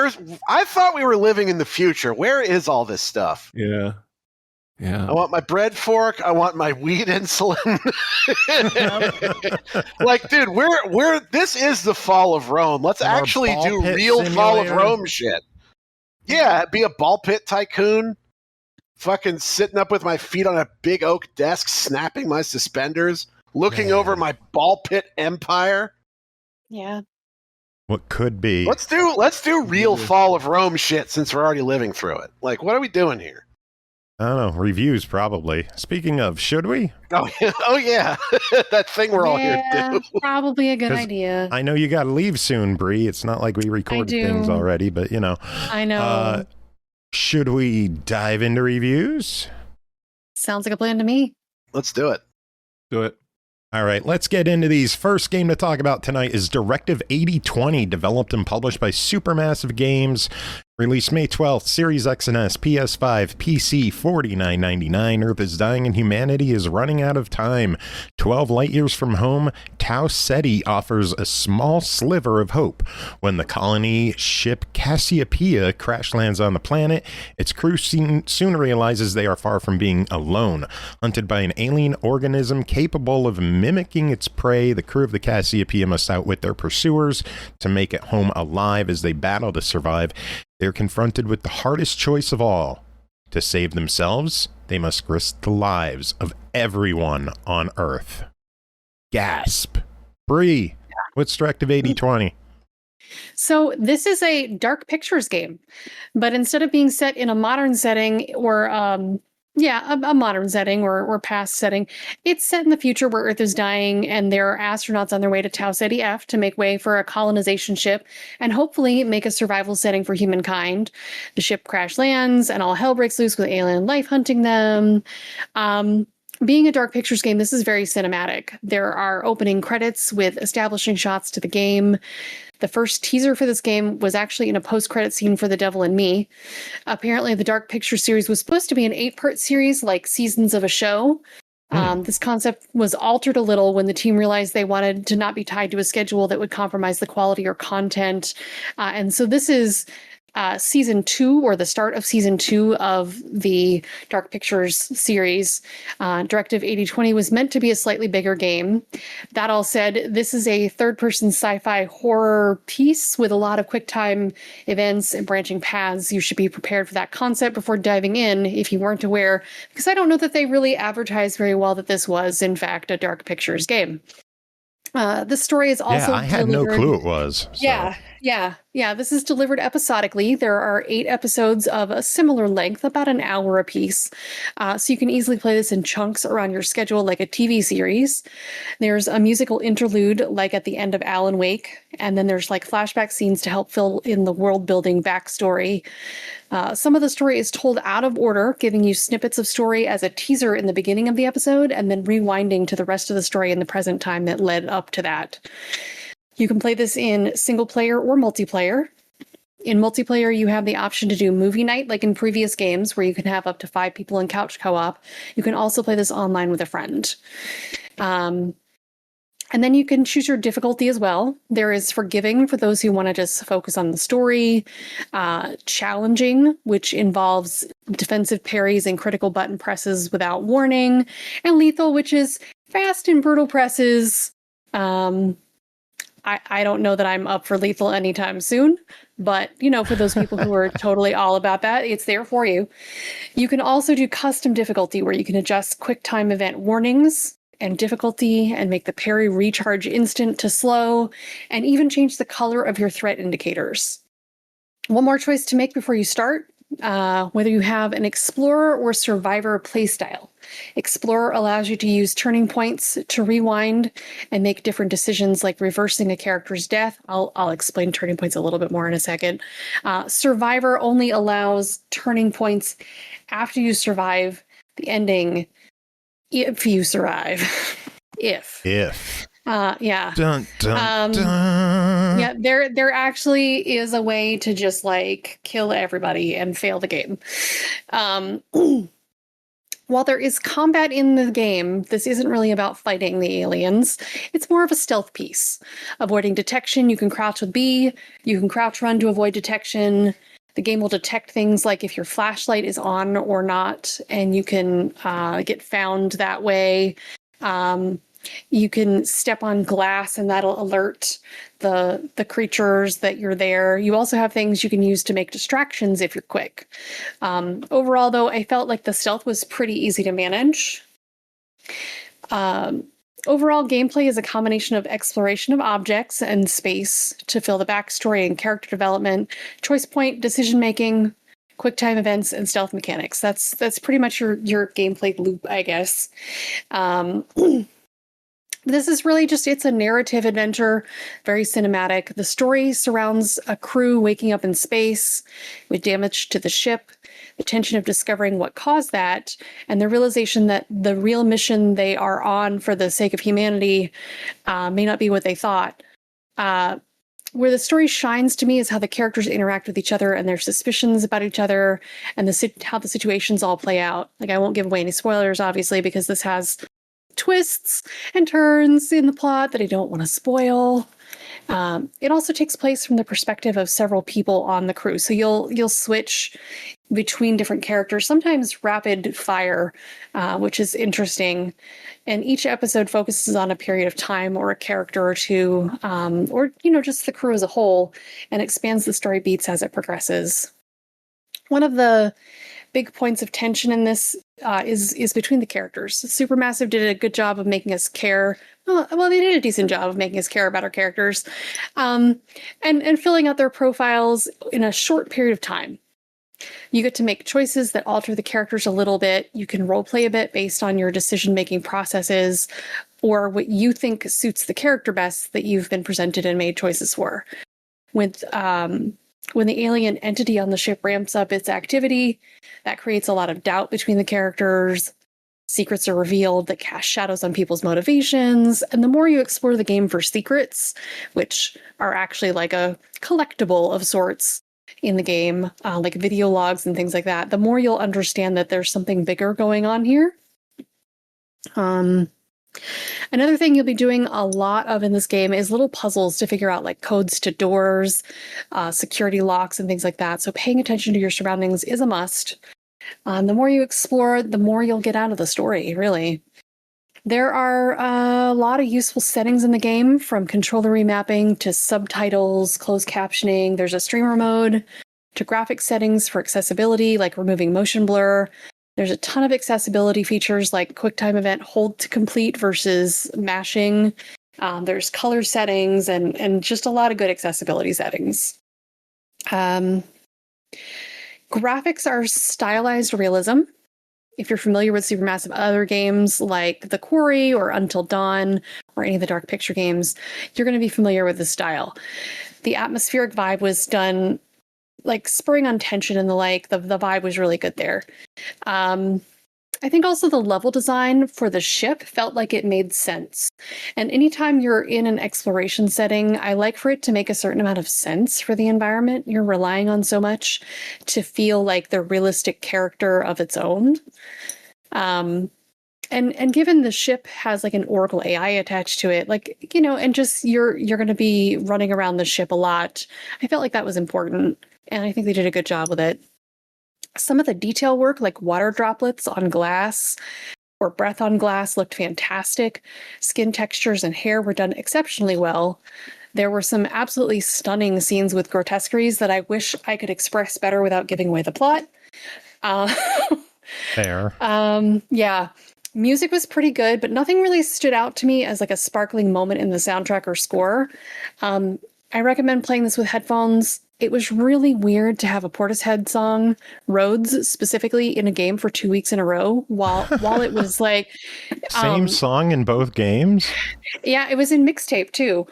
I thought we were living in the future. Where is all this stuff? Yeah. I want my bread fork. I want my weed insulin. Like, dude, this is the fall of Rome. Let's actually do real simulator. Fall of Rome shit. Yeah, be a ball pit tycoon. Fucking sitting up with my feet on a big oak desk, snapping my suspenders, looking over my ball pit empire. Yeah. What could be? Let's do real fall of Rome shit since we're already living through it. Like, what are we doing here? I don't know. Reviews, probably. Speaking of, should we? Oh yeah. That thing we're all here to do. Probably a good idea. I know you got to leave soon, Bri. It's not like we recorded things already, but you know. I know. Should we dive into reviews? Sounds like a plan to me. Let's do it. Do it. All right, let's get into these. First game to talk about tonight is Directive 8020, developed and published by Supermassive Games. Released May 12th, Series X and S, PS5, PC, $49.99. Earth is dying and humanity is running out of time. 12 light years from home, Tau Ceti offers a small sliver of hope. When the colony ship Cassiopeia crash lands on the planet, its crew soon realizes they are far from being alone. Hunted by an alien organism capable of mimicking its prey, the crew of the Cassiopeia must outwit their pursuers to make it home alive as they battle to survive. They're confronted with the hardest choice of all. To save themselves, they must risk the lives of everyone on Earth. Gasp. Bri, what's Directive 8020? So this is a dark pictures game, but instead of being set in a modern setting or a modern setting or past setting, it's set in the future where Earth is dying and there are astronauts on their way to Tau Ceti F to make way for a colonization ship and hopefully make a survival setting for humankind. The ship crash lands and all hell breaks loose with alien life hunting them. Being a dark pictures game, this is very cinematic. There are opening credits with establishing shots to the game. The first teaser for this game was actually in a post-credit scene for The Devil and Me. Apparently, the Dark Picture series was supposed to be an 8-part series, like seasons of a show. This concept was altered a little when the team realized they wanted to not be tied to a schedule that would compromise the quality or content. And so this is season 2, or the start of season 2 of the Dark Pictures series. Directive 8020 was meant to be a slightly bigger game. That all said, this is a third-person sci-fi horror piece with a lot of quick-time events and branching paths. You should be prepared for that concept before diving in if you weren't aware, because I don't know that they really advertised very well that this was, in fact, a Dark Pictures game. This story is also I had no clue it was. So. Yeah. This is delivered episodically. There are 8 episodes of a similar length, about an hour apiece. So you can easily play this in chunks around your schedule like a TV series. There's a musical interlude like at the end of Alan Wake. And then there's like flashback scenes to help fill in the world building backstory. Some of the story is told out of order, giving you snippets of story as a teaser in the beginning of the episode, and then rewinding to the rest of the story in the present time that led up to that. You can play this in single player or multiplayer. In multiplayer, you have the option to do movie night, like in previous games, where you can have up to 5 people in couch co-op. You can also play this online with a friend. And then you can choose your difficulty as well. There is forgiving for those who want to just focus on the story, challenging, which involves defensive parries and critical button presses without warning, and lethal, which is fast and brutal presses. I don't know that I'm up for lethal anytime soon, but, for those people who are totally all about that, it's there for you. You can also do custom difficulty, where you can adjust quick time event warnings and difficulty and make the parry recharge instant to slow, and even change the color of your threat indicators. One more choice to make before you start, whether you have an Explorer or Survivor playstyle. Explorer allows you to use turning points to rewind and make different decisions, like reversing a character's death. I'll explain turning points a little bit more in a second. Survivor only allows turning points after you survive the ending, if you survive. If. Yeah. Dun, dun, dun. Yeah, there actually is a way to just like kill everybody and fail the game. While there is combat in the game, this isn't really about fighting the aliens. It's more of a stealth piece. Avoiding detection, you can crouch with B, you can crouch run to avoid detection. The game will detect things like if your flashlight is on or not, and you can get found that way. You can step on glass and that'll alert the creatures that you're there. You also have things you can use to make distractions if you're quick. Overall, though, I felt like the stealth was pretty easy to manage. Overall, gameplay is a combination of exploration of objects and space to fill the backstory and character development, choice point decision-making, quick-time events, and stealth mechanics. That's pretty much your gameplay loop, I guess. This is really it's a narrative adventure, very cinematic. The story surrounds a crew waking up in space with damage to the ship, the tension of discovering what caused that, and the realization that the real mission they are on for the sake of humanity may not be what they thought. Where the story shines to me is how the characters interact with each other and their suspicions about each other, and how the situations all play out. Like, I won't give away any spoilers, obviously, because this has twists and turns in the plot that I don't want to spoil. It also takes place from the perspective of several people on the crew. So you'll switch between different characters, sometimes rapid fire, which is interesting. And each episode focuses on a period of time or a character or two, or just the crew as a whole, and expands the story beats as it progresses. One of the big points of tension in this is between the characters. Supermassive did a good job of making us care. Well, they did a decent job of making us care about our characters, and filling out their profiles in a short period of time. You get to make choices that alter the characters a little bit. You can roleplay a bit based on your decision-making processes or what you think suits the character best that you've been presented and made choices for. When the alien entity on the ship ramps up its activity, that creates a lot of doubt between the characters. Secrets are revealed that cast shadows on people's motivations. And the more you explore the game for secrets, which are actually like a collectible of sorts in the game, like video logs and things like that, the more you'll understand that there's something bigger going on here. Another thing you'll be doing a lot of in this game is little puzzles to figure out like codes to doors, security locks, and things like that. So paying attention to your surroundings is a must. The more you explore, the more you'll get out of the story, really. There are a lot of useful settings in the game, from controller remapping to subtitles, closed captioning. There's a streamer mode to graphic settings for accessibility, like removing motion blur. There's a ton of accessibility features like QuickTime event hold to complete versus mashing. There's color settings and just a lot of good accessibility settings. Graphics are stylized realism. If you're familiar with Supermassive other games like The Quarry or Until Dawn or any of the Dark Picture games, you're going to be familiar with the style. The atmospheric vibe was done like spurring on tension and the like. The vibe was really good there. I think also the level design for the ship felt like it made sense. And anytime you're in an exploration setting, I like for it to make a certain amount of sense for the environment you're relying on so much to feel like the realistic character of its own. And given the ship has like an Oracle AI attached to it, like, you know, and just you're going to be running around the ship a lot, I felt like that was important. And I think they did a good job with it. Some of the detail work, like water droplets on glass or breath on glass, looked fantastic. Skin textures and hair were done exceptionally well. There were some absolutely stunning scenes with grotesqueries that I wish I could express better without giving away the plot. Fair. Yeah. Music was pretty good, but nothing really stood out to me as like a sparkling moment in the soundtrack or score. I recommend playing this with headphones. It was really weird to have a Portishead song, Roads, specifically in a game for 2 weeks in a row, while it was like Same song in both games? Yeah, it was in mixtape too.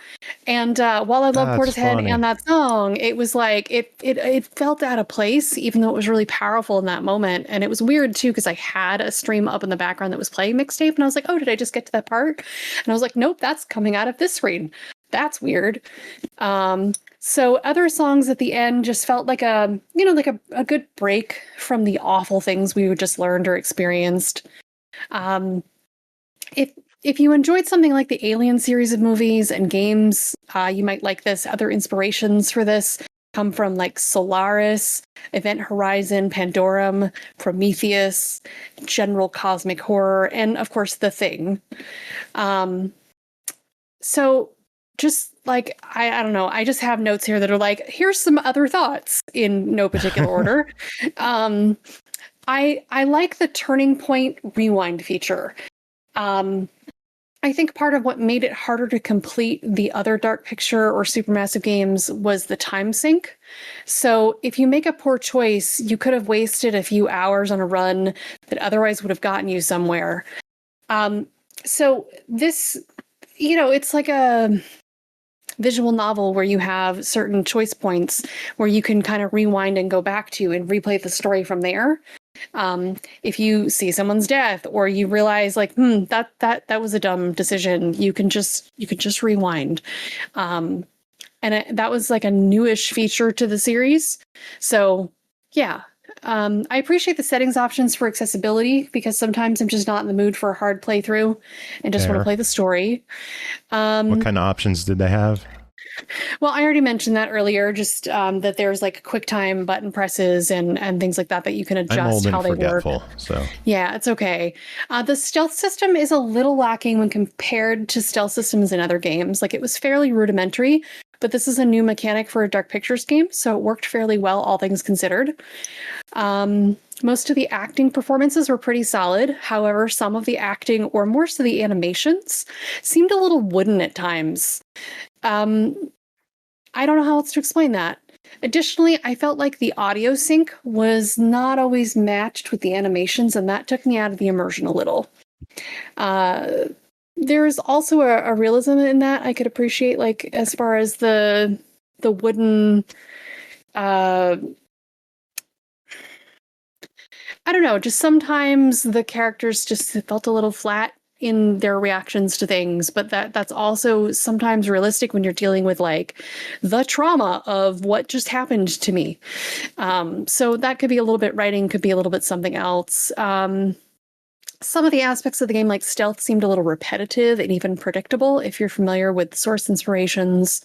And while I love That's Portishead funny. and that song, it was like it felt out of place, even though it was really powerful in that moment. And it was weird too, because I had a stream up in the background that was playing mixtape, and I was like, oh, did I just get to that part? And I was like, nope, that's coming out of this screen. That's weird. So other songs at the end just felt like a good break from the awful things we just learned or experienced. If you enjoyed something like the Alien series of movies and games, you might like this. Other inspirations for this come from like Solaris, Event Horizon, Pandorum, Prometheus, general cosmic horror, and of course The Thing. So just like, I don't know, I just have notes here that are like, here's some other thoughts in no particular order. I like the turning point rewind feature. I think part of what made it harder to complete the other Dark Picture or Supermassive games was the time sink. So if you make a poor choice, you could have wasted a few hours on a run that otherwise would have gotten you somewhere. So this, it's like a visual novel where you have certain choice points where you can kind of rewind and go back to and replay the story from there. If you see someone's death or you realize like, that was a dumb decision, you can just rewind. And that was like a newish feature to the series. So yeah, I appreciate the settings options for accessibility because sometimes I'm just not in the mood for a hard playthrough and just want to play the story. What kind of options did they have? Well, I already mentioned that earlier, just that there's like QuickTime button presses and things like that you can adjust I'm old how and they forgetful, work. so Yeah, it's okay. The stealth system is a little lacking when compared to stealth systems in other games. Like it was fairly rudimentary, but this is a new mechanic for a Dark Pictures game, so it worked fairly well, all things considered. Most of the acting performances were pretty solid. However, some of the acting, or more so the animations, seemed a little wooden at times. I don't know how else to explain that. Additionally, I felt like the audio sync was not always matched with the animations, and that took me out of the immersion a little. There's also a realism in that I could appreciate, like as far as the wooden. I don't know, just sometimes the characters just felt a little flat in their reactions to things, but that's also sometimes realistic when you're dealing with like the trauma of what just happened to me. So that could be a little bit writing, could be a little bit something else. some of the aspects of the game, like stealth, seemed a little repetitive and even predictable. If you're familiar with source inspirations,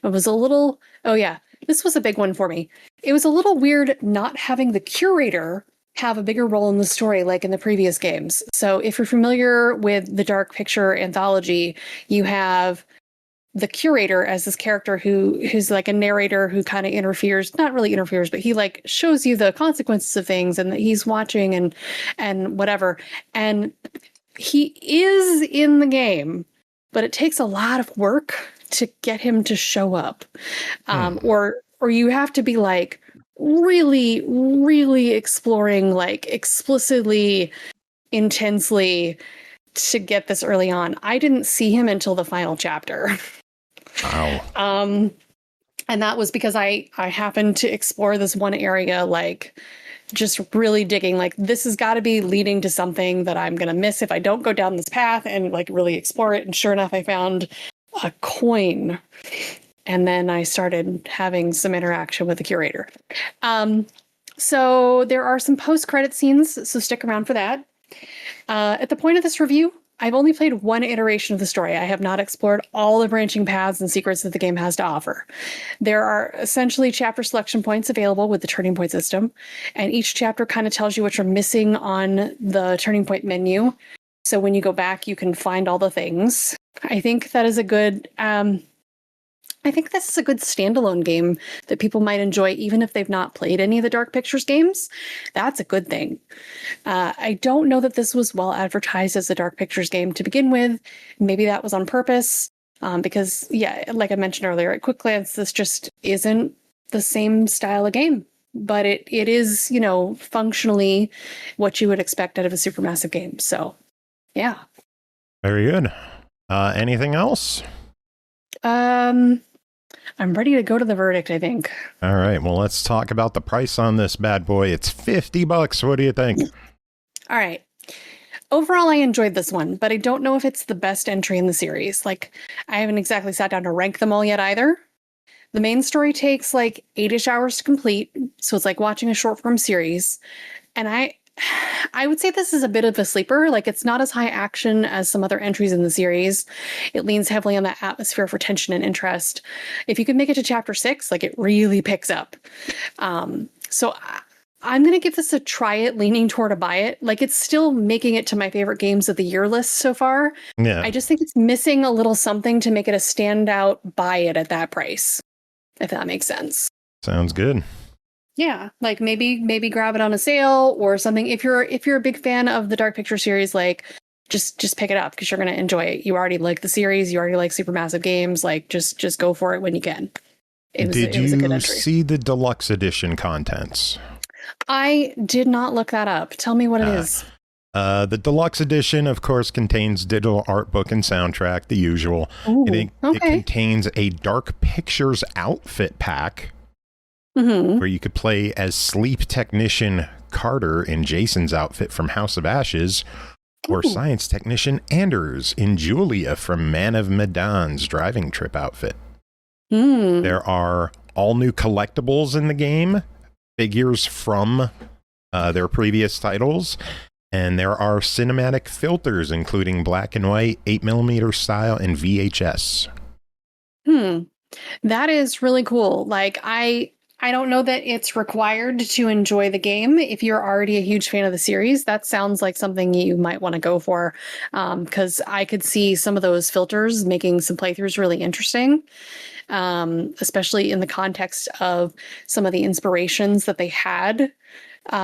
it was a little, oh yeah, this was a big one for me. It was a little weird not having the curator have a bigger role in the story like in the previous games. So if you're familiar with the Dark Picture anthology, you have the curator as this character who's like a narrator who kind of interferes, not really interferes, but he like shows you the consequences of things and that he's watching and whatever. And he is in the game, but it takes a lot of work to get him to show up. Or you have to be like really, really exploring, like explicitly, intensely to get this early on. I didn't see him until the final chapter. Wow. And that was because I happened to explore this one area, like just really digging, like this has got to be leading to something that I'm going to miss if I don't go down this path and like really explore it. And sure enough, I found a coin. And then I started having some interaction with the curator. So there are some post-credit scenes, so stick around for that. At the point of this review, I've only played one iteration of the story. I have not explored all the branching paths and secrets that the game has to offer. There are essentially chapter selection points available with the turning point system, and each chapter kind of tells you what you're missing on the turning point menu. So when you go back, you can find all the things. I think that is a good... I think this is a good standalone game that people might enjoy even if they've not played any of the Dark Pictures games. That's a good thing. I don't know that this was well advertised as a Dark Pictures game to begin with. Maybe that was on purpose because, yeah, like I mentioned earlier, at quick glance, this just isn't the same style of game. But it is, you know, functionally what you would expect out of a Supermassive game. So, yeah. Very good. Anything else? I'm ready to go to the verdict, I think. All right. Well, let's talk about the price on this bad boy. It's $50. What do you think? All right. Overall, I enjoyed this one, but I don't know if it's the best entry in the series. Like, I haven't exactly sat down to rank them all yet either. The main story takes like 8-ish hours to complete, so it's like watching a short form series. And I would say this is a bit of a sleeper. Like, it's not as high action as some other entries in the series. It leans heavily on that atmosphere for tension and interest. If you can make it to chapter 6, like, it really picks up. So I'm going to give this a try it, leaning toward a buy it. Like, it's still making it to my favorite games of the year list so far. Yeah. I just think it's missing a little something to make it a standout buy it at that price, if that makes sense. Sounds good. Yeah, like maybe grab it on a sale or something. If you're a big fan of the Dark Picture series, like just pick it up because you're going to enjoy it. You already like the series, you already like Supermassive games, like just go for it when you can. Did you see the deluxe edition contents? I did not look that up. Tell me what it is. The deluxe edition, of course, contains digital art book and soundtrack, the usual. Ooh, It contains a Dark Pictures outfit pack. Mm-hmm. Where you could play as sleep technician Carter in Jason's outfit from House of Ashes, or science technician Anders in Julia from Man of Medan's driving trip outfit. There are all new collectibles in the game, figures from their previous titles, and there are cinematic filters, including black and white, 8mm style, and VHS. That is really cool. Like, I don't know that it's required to enjoy the game. If you're already a huge fan of the series, that sounds like something you might want to go for, because I could see some of those filters making some playthroughs really interesting, especially in the context of some of the inspirations that they had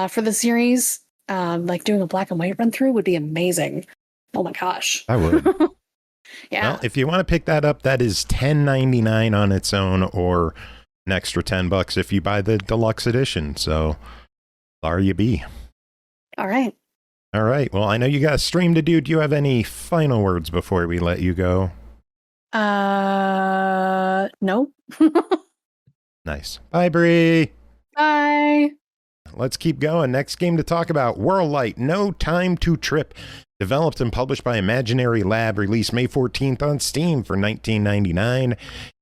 for the series. Like doing a black and white run through would be amazing. Oh my gosh. I would. Yeah. Well, if you want to pick that up, that is $10.99 on its own, or an extra $10 if you buy the deluxe edition. So there you be. All right. Well, I know you got a stream to do. Do you have any final words before we let you go? No. Nice. Bye, Bri. Bye. Let's keep going. Next game to talk about, Whirlight, No Time to Trip. Developed and published by imaginarylab, released May 14th on Steam for $19.99.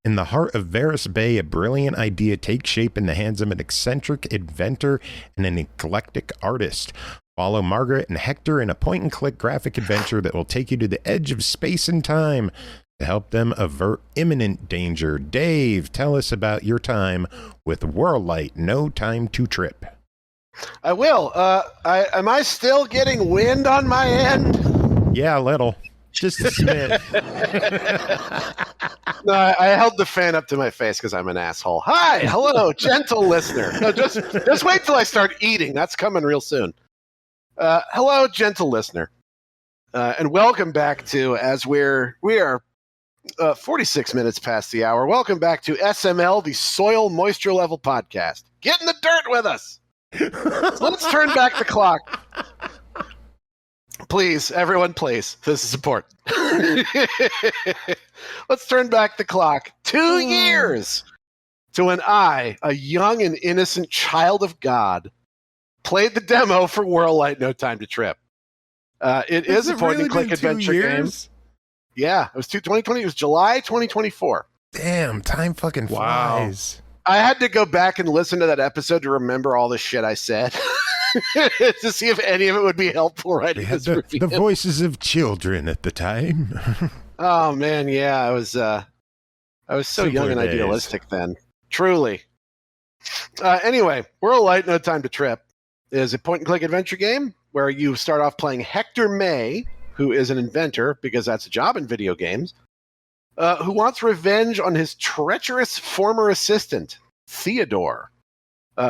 In the heart of Varus Bay, a brilliant idea takes shape in the hands of an eccentric inventor and an eclectic artist. Follow Margaret and Hector in a point-and-click graphic adventure that will take you to the edge of space and time to help them avert imminent danger. Dave, tell us about your time with Whirlight, No Time to Trip. I will. Am I still getting wind on my end? Yeah, a little. Just a smidge. No, I held the fan up to my face because I'm an asshole. Hi, hello, gentle listener. No, just wait till I start eating. That's coming real soon. Hello, gentle listener, and welcome back to, as we are 46 minutes past the hour. Welcome back to SML, the Soil Moisture Level Podcast. Get in the dirt with us. So let's turn back the clock. Please, everyone, please. This is important. Let's turn back the clock 2 years to when I, a young and innocent child of God, played the demo for Whirlight No Time to Trip. It is a point-and-click adventure game. Yeah, it was 2020. It was July 2024. Damn, time fucking flies. I had to go back and listen to that episode to remember all the shit I said to see if any of it would be helpful writing this review. The voices of children at the time. Oh man, yeah, I was so Simpler young and days. idealistic then. Truly. Anyway, Whirlight No Time to Trip is a point-and-click adventure game where you start off playing Hector May, who is an inventor, because that's a job in video games, who wants revenge on his treacherous former assistant, Theodore,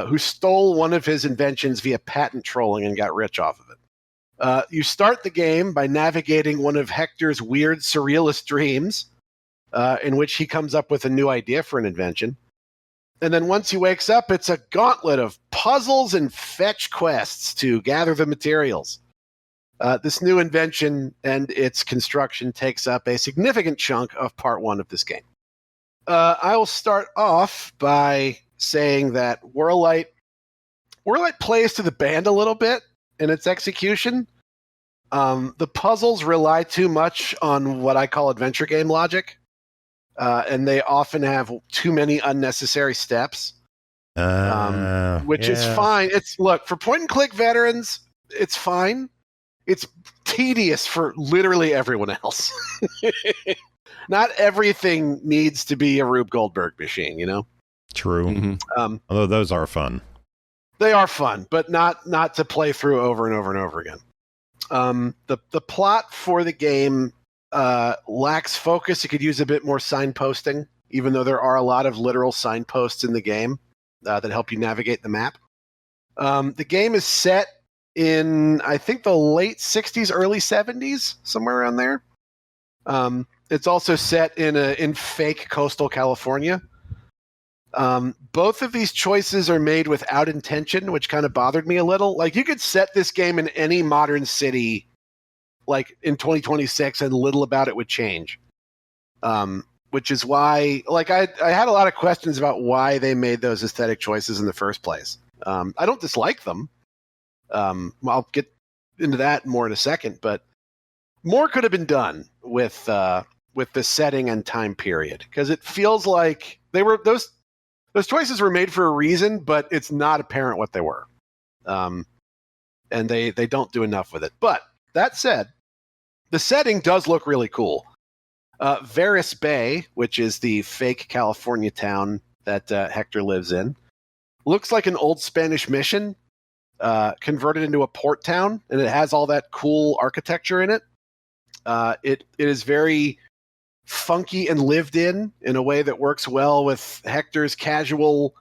who stole one of his inventions via patent trolling and got rich off of it. You start the game by navigating one of Hector's weird surrealist dreams, in which he comes up with a new idea for an invention. And then once he wakes up, it's a gauntlet of puzzles and fetch quests to gather the materials. This new invention and its construction takes up a significant chunk of part one of this game. I will start off by saying that Whirlight plays to the band a little bit in its execution. The puzzles rely too much on what I call adventure game logic, and they often have too many unnecessary steps, which is fine. Look, for point-and-click veterans, it's fine. It's tedious for literally everyone else. Not everything needs to be a Rube Goldberg machine, you know? True. Mm-hmm. Although those are fun. They are fun, but not to play through over and over and over again. The plot for the game lacks focus. It could use a bit more signposting, even though there are a lot of literal signposts in the game that help you navigate the map. The game is set in, I think, the late 60s, early 70s, somewhere around there. It's also set in fake coastal California. Both of these choices are made without intention, which kind of bothered me a little. Like, you could set this game in any modern city, like in 2026, and little about it would change. Which is why, like, I had a lot of questions about why they made those aesthetic choices in the first place. I don't dislike them. I'll get into that more in a second, but more could have been done with the setting and time period, because it feels like those choices were made for a reason, but it's not apparent what they were, and they don't do enough with it. But that said, the setting does look really cool. Veris Bay, which is the fake California town that Hector lives in, looks like an old Spanish mission converted into a port town, and it has all that cool architecture in it. It is very funky and lived in a way that works well with Hector's casual,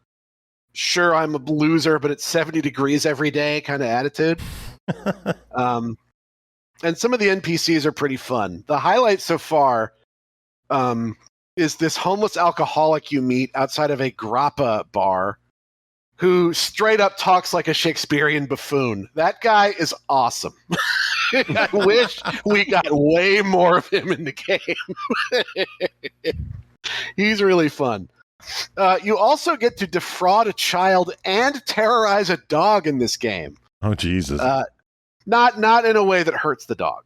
sure, I'm a loser, but it's 70 degrees every day kind of attitude. And some of the NPCs are pretty fun. The highlight so far is this homeless alcoholic you meet outside of a grappa bar who straight up talks like a Shakespearean buffoon. That guy is awesome. I wish we got way more of him in the game. He's really fun. You also get to defraud a child and terrorize a dog in this game. Oh, Jesus. Not in a way that hurts the dog.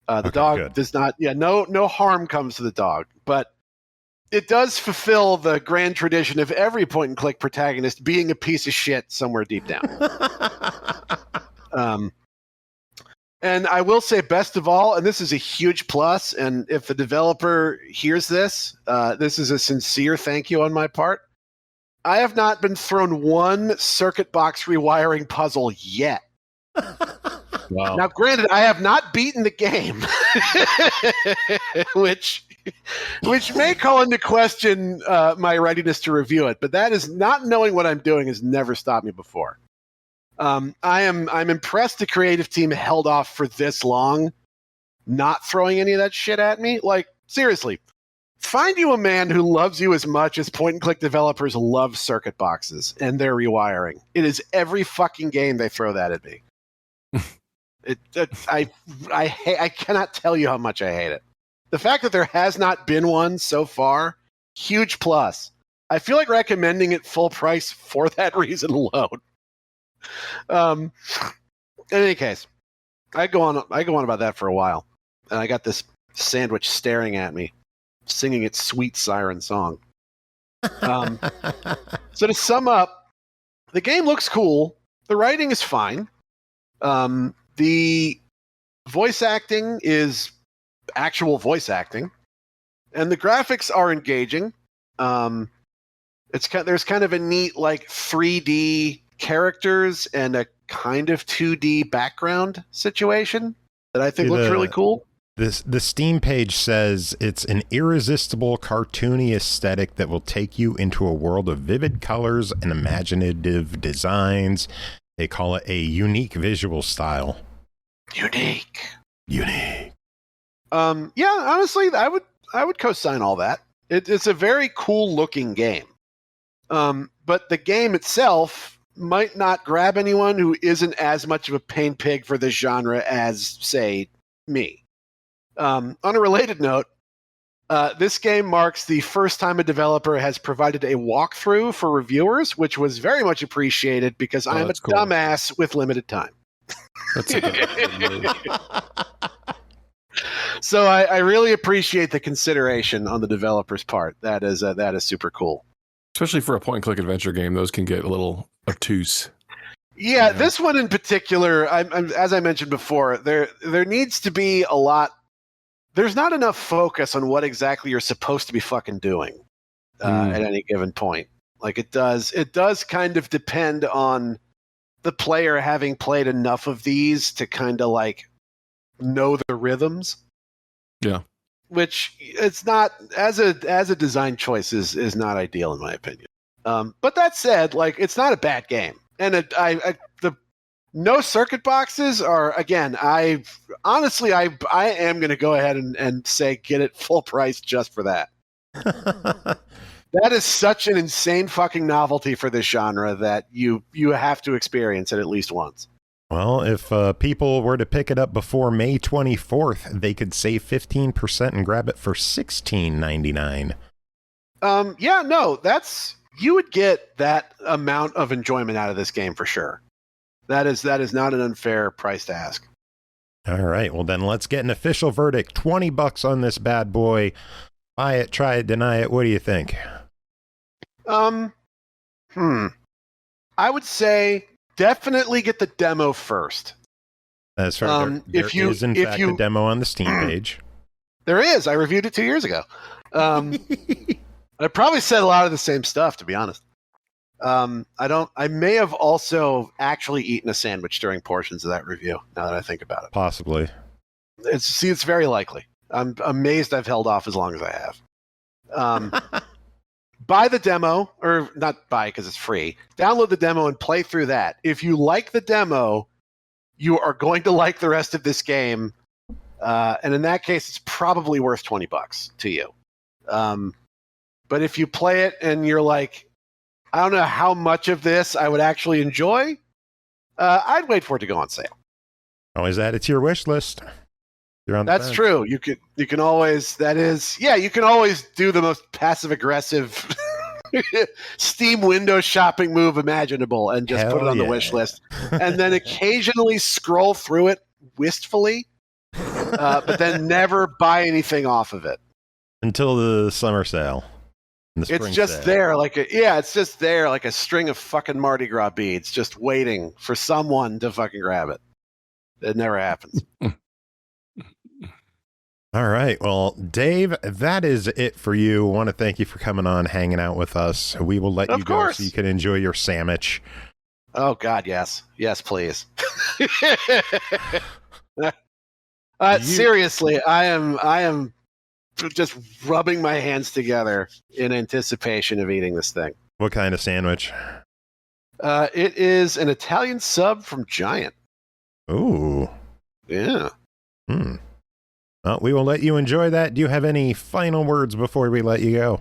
The dog good. does not, no harm comes to the dog, but it does fulfill the grand tradition of every point-and-click protagonist being a piece of shit somewhere deep down. And I will say, best of all, and this is a huge plus, and if the developer hears this, this is a sincere thank you on my part. I have not been thrown one circuit box rewiring puzzle yet. Wow. Now, granted, I have not beaten the game, which may call into question my readiness to review it, but that is not knowing what I'm doing has never stopped me before. I'm impressed the creative team held off for this long, not throwing any of that shit at me. Like, seriously, find you a man who loves you as much as point-and-click developers love circuit boxes and their rewiring. It is every fucking game they throw that at me. I cannot tell you how much I hate it. The fact that there has not been one so far, huge plus. I feel like recommending it full price for that reason alone. In any case, I go on about that for a while, and I got this sandwich staring at me, singing its sweet siren song. So to sum up, the game looks cool. The writing is fine. The voice acting is actual voice acting, and the graphics are engaging. There's kind of a neat like 3D characters and a kind of 2D background situation that I think looks really cool. The Steam page says it's an irresistible cartoony aesthetic that will take you into a world of vivid colors and imaginative designs. They call it a unique visual style. Unique. Yeah, honestly, I would co-sign all that. It's a very cool looking game. But the game itself might not grab anyone who isn't as much of a pain pig for this genre as, say, me. On a related note, this game marks the first time a developer has provided a walkthrough for reviewers, which was very much appreciated because I'm a dumbass with limited time. That's a good move. So I really appreciate the consideration on the developer's part. That is super cool. Especially for a point-and-click adventure game, those can get a little obtuse. Yeah, this one in particular, as I mentioned before, there needs to be a lot. There's not enough focus on what exactly you're supposed to be fucking doing at any given point. Like it does kind of depend on the player having played enough of these to kind of like know the rhythms. Yeah. Which it's not as a design choice is not ideal in my opinion. But that said, like it's not a bad game, and the no circuit boxes are again. I am going to go ahead and say get it full price just for that. That is such an insane fucking novelty for this genre that you have to experience it at least once. Well, if people were to pick it up before May 24th, they could save 15% and grab it for $16.99. Yeah, no, you would get that amount of enjoyment out of this game for sure. That is not an unfair price to ask. All right, well then let's get an official verdict. $20 on this bad boy. Buy it, try it, deny it. What do you think? I would say definitely get the demo first. That's right. There is in fact a demo on the Steam page. There is. I reviewed it 2 years ago. I probably said a lot of the same stuff, to be honest. I may have also actually eaten a sandwich during portions of that review, now that I think about it. Possibly. It's very likely. I'm amazed I've held off as long as I have. Buy the demo, or not buy because it's free. Download the demo and play through that. If you like the demo, you are going to like the rest of this game. And in that case, it's probably worth $20 to you. But if you play it and you're like, I don't know how much of this I would actually enjoy, I'd wait for it to go on sale. Always add it to your wish list. That's true. You can always you can always do the most passive aggressive Steam window shopping move imaginable and just put it on the wish list, and then occasionally scroll through it wistfully, but then never buy anything off of it until the summer sale. It's just there like a string of fucking Mardi Gras beads, just waiting for someone to fucking grab it. It never happens. All right. Well, Dave, that is it for you. I want to thank you for coming on, hanging out with us. We will let you go so you can enjoy your sandwich. Oh, God, yes. Yes, please. Seriously, I am just rubbing my hands together in anticipation of eating this thing. What kind of sandwich? It is an Italian sub from Giant. Ooh. Yeah. Well, we will let you enjoy that. Do you have any final words before we let you go?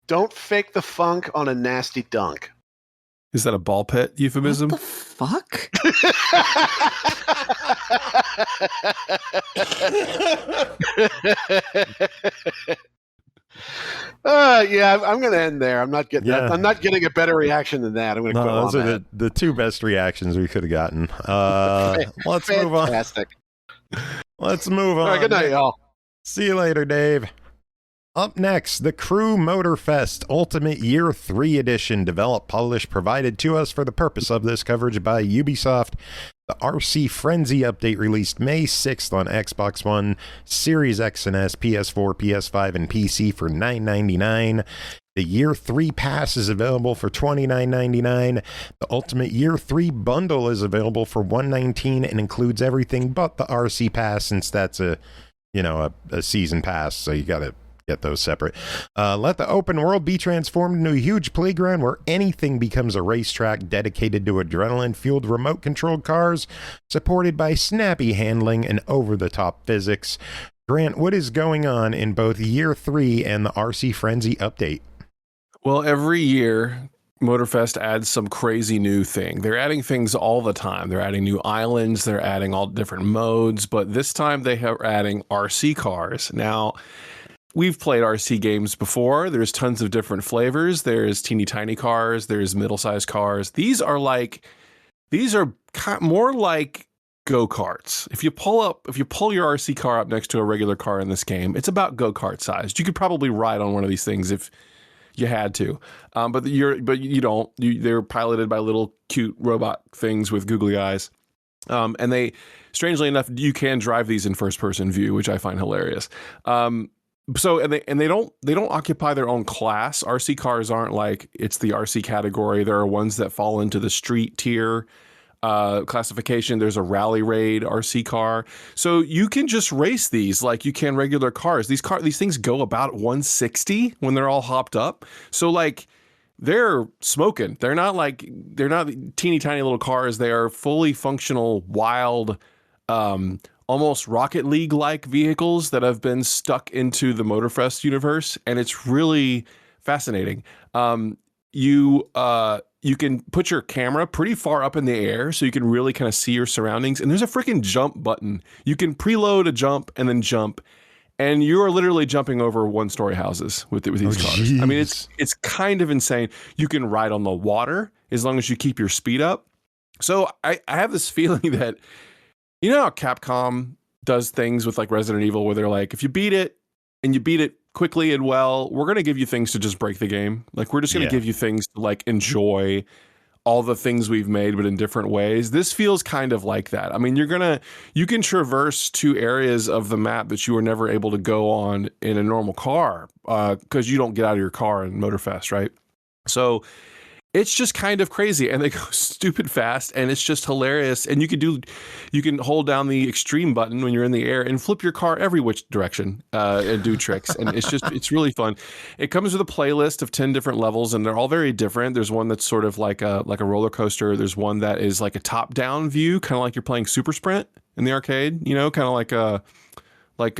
Don't fake the funk on a nasty dunk. Is that a ball pit euphemism? What the fuck? Yeah, I'm going to end there. I'm not getting. I'm not getting a better reaction than that. I'm going to quit. Those are the two best reactions we could have gotten. Let's move on. Fantastic. Let's move on. All right, good night, y'all. See you later, Dave. Up next, the Crew Motorfest Ultimate Year 3 Edition, developed, published, provided to us for the purpose of this coverage by Ubisoft. The RC Frenzy update released May 6th on Xbox One, Series X and S, PS4, PS5, and PC for $9.99. The Year 3 Pass is available for $29.99. The Ultimate Year 3 Bundle is available for $119 and includes everything but the RC Pass, since that's a season pass, so you got to get those separate. Let the open world be transformed into a huge playground where anything becomes a racetrack dedicated to adrenaline-fueled remote-controlled cars, supported by snappy handling and over-the-top physics. Grant, what is going on in both Year 3 and the RC Frenzy update? Well, every year, Motorfest adds some crazy new thing. They're adding things all the time. They're adding new islands. They're adding all different modes. But this time they are adding RC cars. Now, we've played RC games before. There's tons of different flavors. There's teeny tiny cars. There's middle-sized cars. These are more like go-karts. If you pull your RC car up next to a regular car in this game, it's about go-kart sized. You could probably ride on one of these things if you had to, but you don't. They're piloted by little cute robot things with googly eyes, and they, strangely enough, you can drive these in first-person view, which I find hilarious. So they don't occupy their own class. RC cars aren't like it's the RC category. There are ones that fall into the street tier classification. There's a rally raid RC car, so you can just race these like you can regular cars. These things go about 160 when they're all hopped up. So like they're smoking. They're not teeny tiny little cars. They are fully functional, wild, almost Rocket League like vehicles that have been stuck into the Motorfest universe, and it's really fascinating. You can put your camera pretty far up in the air so you can really kind of see your surroundings. And there's a freaking jump button. You can preload a jump and then jump. And you are literally jumping over one-story houses with these cars. Geez. I mean, it's kind of insane. You can ride on the water as long as you keep your speed up. So I have this feeling that, you know how Capcom does things with like Resident Evil where they're like, if you beat it and you beat it quickly and well, we're going to give you things to just break the game. Like, we're just going to give you things to like enjoy all the things we've made, but in different ways. This feels kind of like that. I mean, you can traverse two areas of the map that you were never able to go on in a normal car, because you don't get out of your car in Motorfest, right? So it's just kind of crazy, and they go stupid fast, and it's just hilarious. And you can hold down the extreme button when you're in the air and flip your car every which direction and do tricks. And it's really fun. It comes with a playlist of 10 different levels, and they're all very different. There's one that's sort of like a roller coaster. There's one that is like a top down view, kind of like you're playing Super Sprint in the arcade. You know, kind of like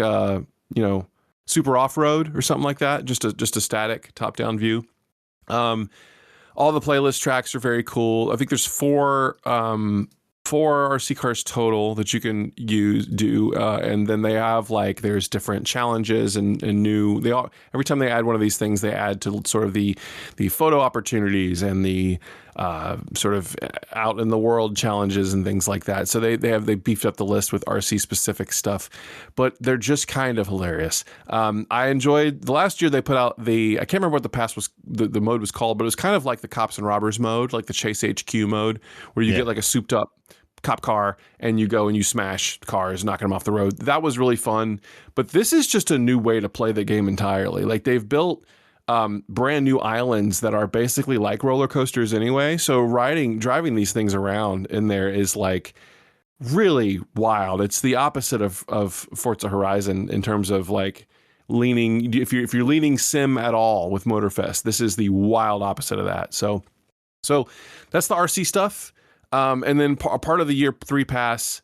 Super Off Road or something like that. Just a static top down view. All the playlist tracks are very cool. I think there's four RC cars total that you can do, and then they have like there's different challenges and new. Every time they add one of these things, they add to sort of the photo opportunities and the sort of out in the world challenges and things like that. So they beefed up the list with RC specific stuff, but they're just kind of hilarious. I enjoyed the last year they put out I can't remember what the pass was, the mode was called, but it was kind of like the Cops and Robbers mode, like the Chase HQ mode, where you get like a souped up cop car, and you go and you smash cars, knocking them off the road. That was really fun. But this is just a new way to play the game entirely. Like they've built brand new islands that are basically like roller coasters anyway. So driving these things around in there is like really wild. It's the opposite of Forza Horizon in terms of like leaning. If you're leaning sim at all with Motorfest, this is the wild opposite of that. So that's the RC stuff. And then part of the year 3 pass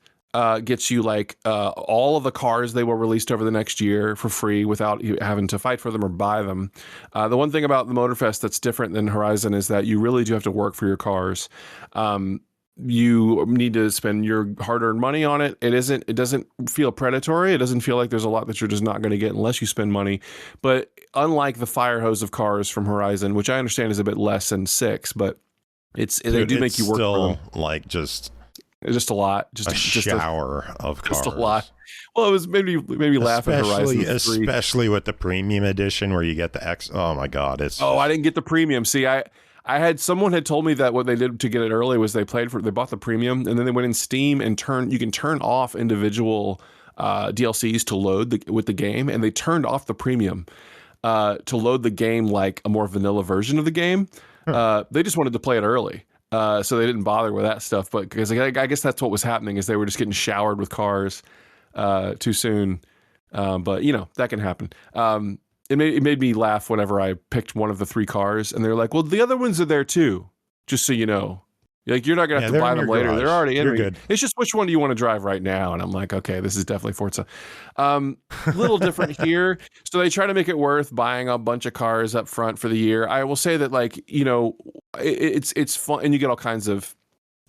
gets you like all of the cars they will release over the next year for free without you having to fight for them or buy them. The one thing about the Motorfest that's different than Horizon is that you really do have to work for your cars. You need to spend your hard-earned money on it. It doesn't feel predatory. It doesn't feel like there's a lot that you're just not going to get unless you spend money. But unlike the fire hose of cars from Horizon, which I understand is a bit less than 6, but they do make you work still for them. Like just a lot, just a shower of cars. Just a lot. Well, it was maybe laugh at Horizon 3. Especially with the premium edition where you get the X. Oh my God! I didn't get the premium. See, someone had told me that what they did to get it early was they bought the premium and then they went in Steam and you can turn off individual DLCs to load with the game, and they turned off the premium to load the game like a more vanilla version of the game. They just wanted to play it early. So they didn't bother with that stuff, but because I guess that's what was happening is they were just getting showered with cars too soon. But that can happen. It made me laugh whenever I picked one of the 3 cars, and they're like, "Well, the other ones are there too, just so you know." Like you're not gonna have to buy them later. Garage. They're already in. You're good. It's just which one do you want to drive right now? And I'm like, okay, this is definitely Forza. Little different here. So they try to make it worth buying a bunch of cars up front for the year. I will say that it's fun, and you get all kinds of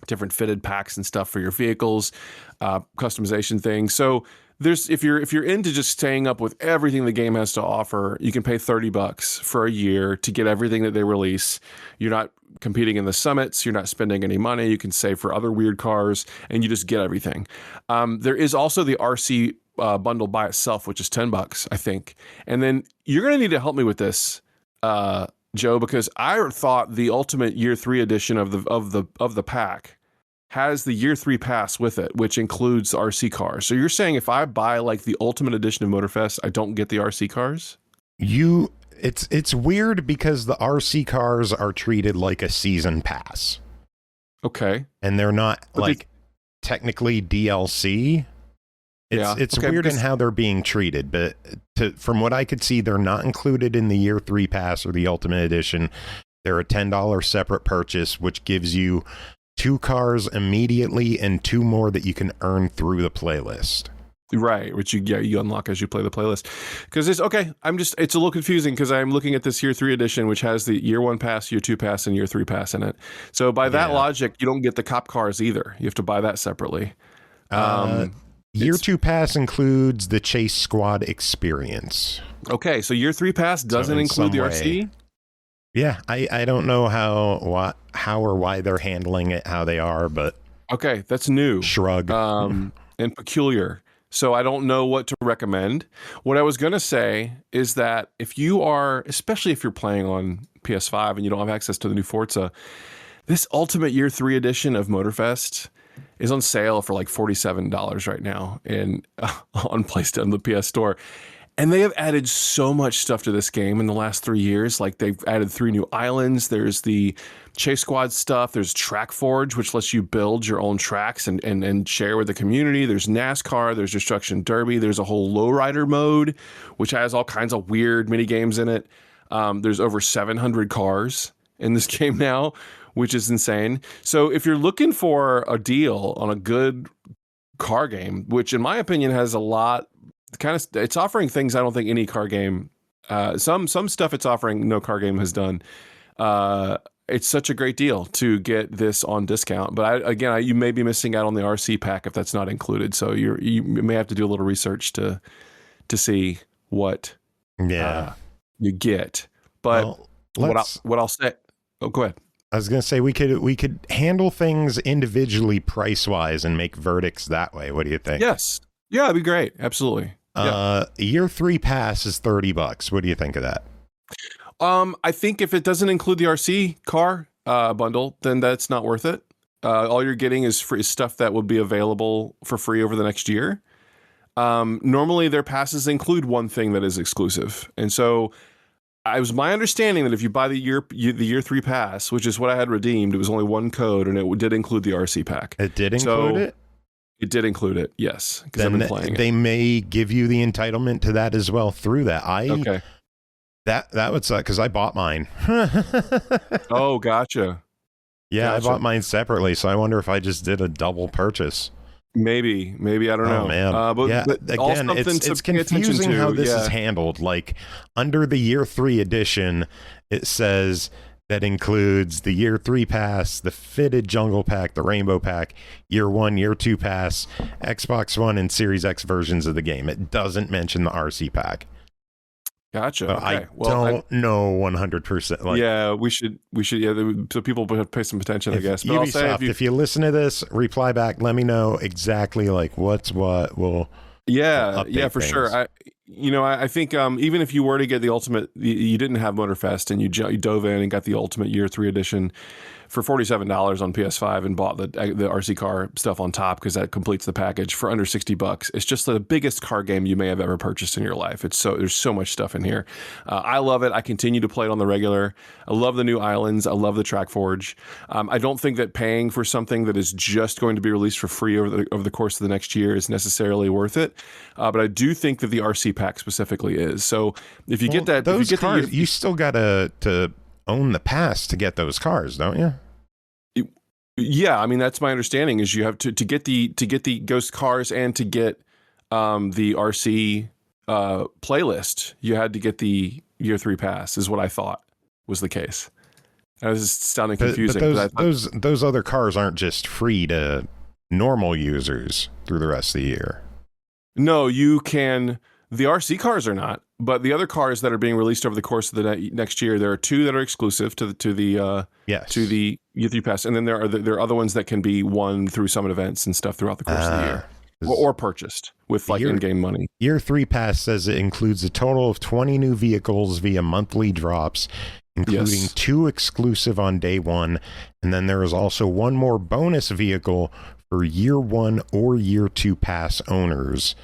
different fitted packs and stuff for your vehicles, customization things. So if you're into just staying up with everything the game has to offer, you can pay $30 for a year to get everything that they release. You're not competing in the summits. You're not spending any money. You can save for other weird cars, and you just get everything. There is also the RC bundle by itself, which is $10, I think. And then you're going to need to help me with this, Joe, because I thought the ultimate year 3 edition of the pack has the year 3 pass with it, which includes RC cars. So you're saying if I buy like the ultimate edition of Motorfest, I don't get the RC cars? It's weird because the RC cars are treated like a season pass. Okay. And they're not technically DLC. It's okay, weird in how they're being treated, but from what I could see, they're not included in the year 3 pass or the ultimate edition. They're a $10 separate purchase, which gives you 2 cars immediately and 2 more that you can earn through the playlist. Right, which you unlock as you play the playlist. Because it's a little confusing because I'm looking at this year 3 edition, which has the year 1 pass, year 2 pass, and year 3 pass in it. So by that logic, you don't get the cop cars either. You have to buy that separately. Year 2 pass includes the Chase Squad experience. Okay, so year 3 pass doesn't include the RC? Yeah, I don't know how or why they're handling it how they are, but okay, that's new. Shrug. And peculiar. So I don't know what to recommend. What I was going to say is that especially if you're playing on PS5 and you don't have access to the new Forza, this Ultimate Year 3 edition of Motorfest is on sale for like $47 right now on PlayStation, the PS Store. And they have added so much stuff to this game in the last 3 years. Like they've added 3 new islands. There's the Chase Squad stuff. There's Track Forge, which lets you build your own tracks and share with the community. There's NASCAR. There's Destruction Derby. There's a whole lowrider mode, which has all kinds of weird mini games in it. There's over 700 cars in this game now, which is insane. So if you're looking for a deal on a good car game, which in my opinion has a lot, it's offering things I don't think any car game, some stuff it's offering no car game has done. It's such a great deal to get this on discount. But you may be missing out on the RC pack if that's not included. So you may have to do a little research to see what you get. But what I'll say. Oh, go ahead. I was going to say we could handle things individually price wise and make verdicts that way. What do you think? Yes. Yeah, it'd be great. Absolutely. Year 3 pass is $30. What do you think of that? I think if it doesn't include the RC car bundle, then that's not worth it. All you're getting is free stuff that will be available for free over the next year. Normally, their passes include one thing that is exclusive, and so it was my understanding that if you buy the year 3 pass, which is what I had redeemed, it was only one code, and it did include the RC pack. It did include it? It did include it, yes, because I've been playing they may give you the entitlement to that as well through that. Okay. That would suck because I bought mine. Oh, gotcha. Yeah, gotcha. I bought mine separately, so I wonder if I just did a double purchase. Maybe I don't know. Oh man, but again, it's confusing how this is handled. Like under the year 3 edition, it says that includes the year 3 pass, the fitted jungle pack, the rainbow pack, year 1, year 2 pass, Xbox One and Series X versions of the game. It doesn't mention the RC pack. Gotcha. Okay. I don't know 100%. Like, yeah, we should. Yeah, so people pay some attention, I guess. But Ubisoft, I'll say if you listen to this, reply back. Let me know exactly like what's what. We'll for things. Sure. I think even if you were to get the ultimate, you didn't have Motorfest and you dove in and got the ultimate year 3 edition for $47 on PS5 and bought the RC car stuff on top because that completes the package for under $60. It's just the biggest car game you may have ever purchased in your life. There's so much stuff in here. I love it. I continue to play it on the regular. I love the new islands. I love the Track Forge. I don't think that paying for something that is just going to be released for free over the course of the next year is necessarily worth it. But I do think that the RC pack specifically is. So if you get that, those cars, you still got to own the pass to get those cars, don't you? Yeah, I mean that's my understanding. Is you have to get the ghost cars and to get the RC playlist. You had to get the year 3 pass. Is what I thought was the case. That was sounding confusing. But those other cars aren't just free to normal users through the rest of the year. No, you can. The RC cars are not, but the other cars that are being released over the course of the next year, there are 2 that are exclusive to the year 3 pass, and then there are other ones that can be won through summit events and stuff throughout the course of the year, or purchased with like in-game money. Year 3 pass says it includes a total of 20 new vehicles via monthly drops, including 2 exclusive on day 1, and then there is also 1 more bonus vehicle for year 1 or year 2 pass owners.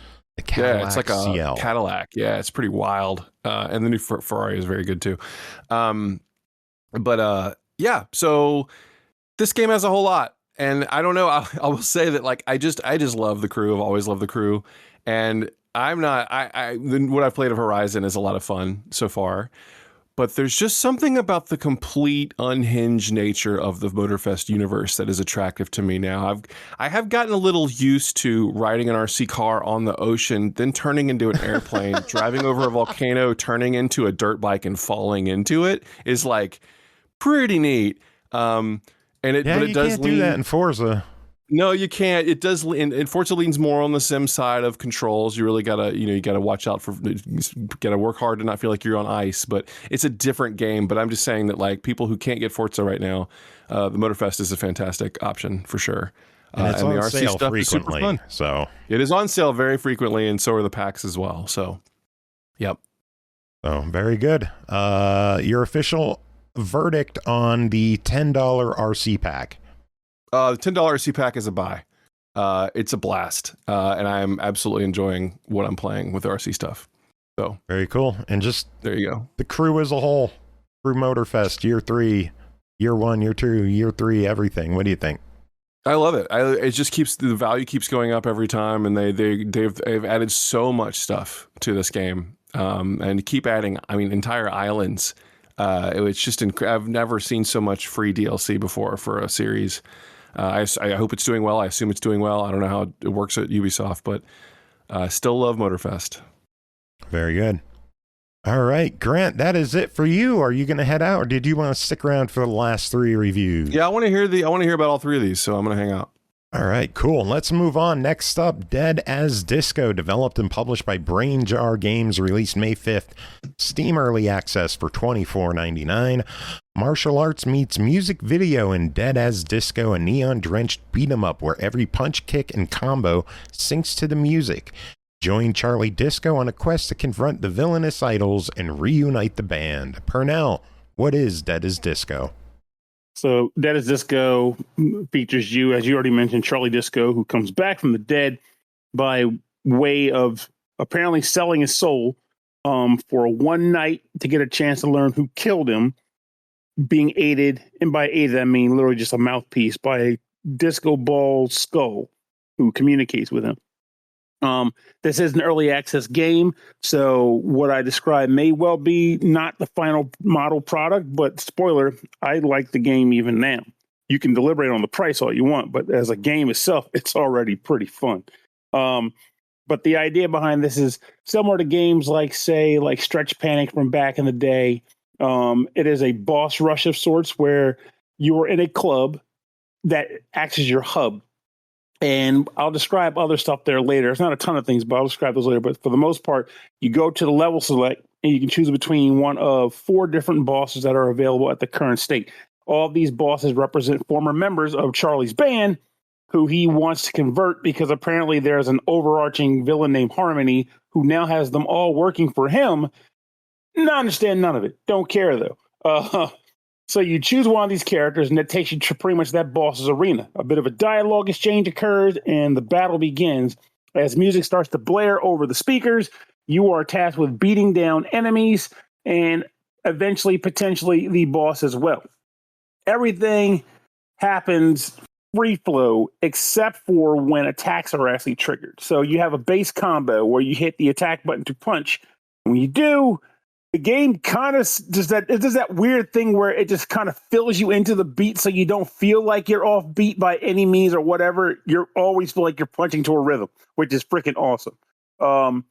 Yeah, it's like a CL. Cadillac. Yeah, it's pretty wild. And the new Ferrari is very good too. So this game has a whole lot. And I don't know, I will say that like I just love the crew. I've always loved the crew. And what I've played of Horizon is a lot of fun so far. But there's just something about the complete unhinged nature of the Motorfest universe that is attractive to me now. I have gotten a little used to riding an RC car on the ocean, then turning into an airplane, driving over a volcano, turning into a dirt bike and falling into it is like pretty neat. But it does can't do that in Forza. No, you can't. It does. And Forza leans more on the sim side of controls. You really gotta watch out gotta work hard to not feel like you're on ice. But it's a different game. But I'm just saying that like people who can't get Forza right now, the Motorfest is a fantastic option for sure. And it's on the RC sale stuff frequently. Is super fun. So it is on sale very frequently, and so are the packs as well. So, yep. Oh, very good. Your official verdict on the $10 RC pack. The $10 RC pack is a buy. It's a blast, and I'm absolutely enjoying what I'm playing with the RC stuff. So very cool. And just there you go. The crew as a whole, crew Motorfest, year 3, year 1, year 2, year 3, everything. What do you think? I love it. It just keeps the value keeps going up every time, and they've added so much stuff to this game, and keep adding. I mean, entire islands. It's just I've never seen so much free DLC before for a series. I hope it's doing well. I assume it's doing well. I don't know how it works at Ubisoft, but still love Motorfest. Very good. All right, Grant, that is it for you. Are you going to head out, or did you want to stick around for the last 3 reviews? Yeah, I want to hear about all 3 of these, so I'm going to hang out. All right, cool. Let's move on. Next up, Dead as Disco, developed and published by Brain Jar Games, released May 5th. Steam Early Access for $24.99. Martial arts meets music video in Dead as Disco, a neon-drenched beat-em-up where every punch, kick, and combo syncs to the music. Join Charlie Disco on a quest to confront the villainous idols and reunite the band. Pernell, what is Dead as Disco? So Dead as Disco features you, as you already mentioned, Charlie Disco, who comes back from the dead by way of apparently selling his soul for one night to get a chance to learn who killed him, being aided, and by aided I mean literally just a mouthpiece, by a disco ball skull who communicates with him. This is an early access game, so what I described may well be not the final model product, but spoiler, I like the game even now. You can deliberate on the price all you want, but as a game itself, it's already pretty fun. But the idea behind this is similar to games like, say, like Stretch Panic from back in the day. It is a boss rush of sorts where you are in a club that acts as your hub. And I'll describe other stuff there later. It's not a ton of things, but I'll describe those later. But for the most part, you go to the level select and you can choose between one of 4 different bosses that are available at the current state. All of these bosses represent former members of Charlie's band who he wants to convert because apparently there's an overarching villain named Harmony who now has them all working for him. Not understand none of it. Don't care, though. So you choose one of these characters, and that takes you to pretty much that boss's arena. A bit of a dialogue exchange occurs, and the battle begins. As music starts to blare over the speakers, you are tasked with beating down enemies and eventually, potentially, the boss as well. Everything happens free flow except for when attacks are actually triggered. So you have a base combo where you hit the attack button to punch. When you do, the game kind of does that weird thing where it just kind of fills you into the beat so you don't feel like you're off beat by any means or whatever. You always feel like you're punching to a rhythm, which is freaking awesome.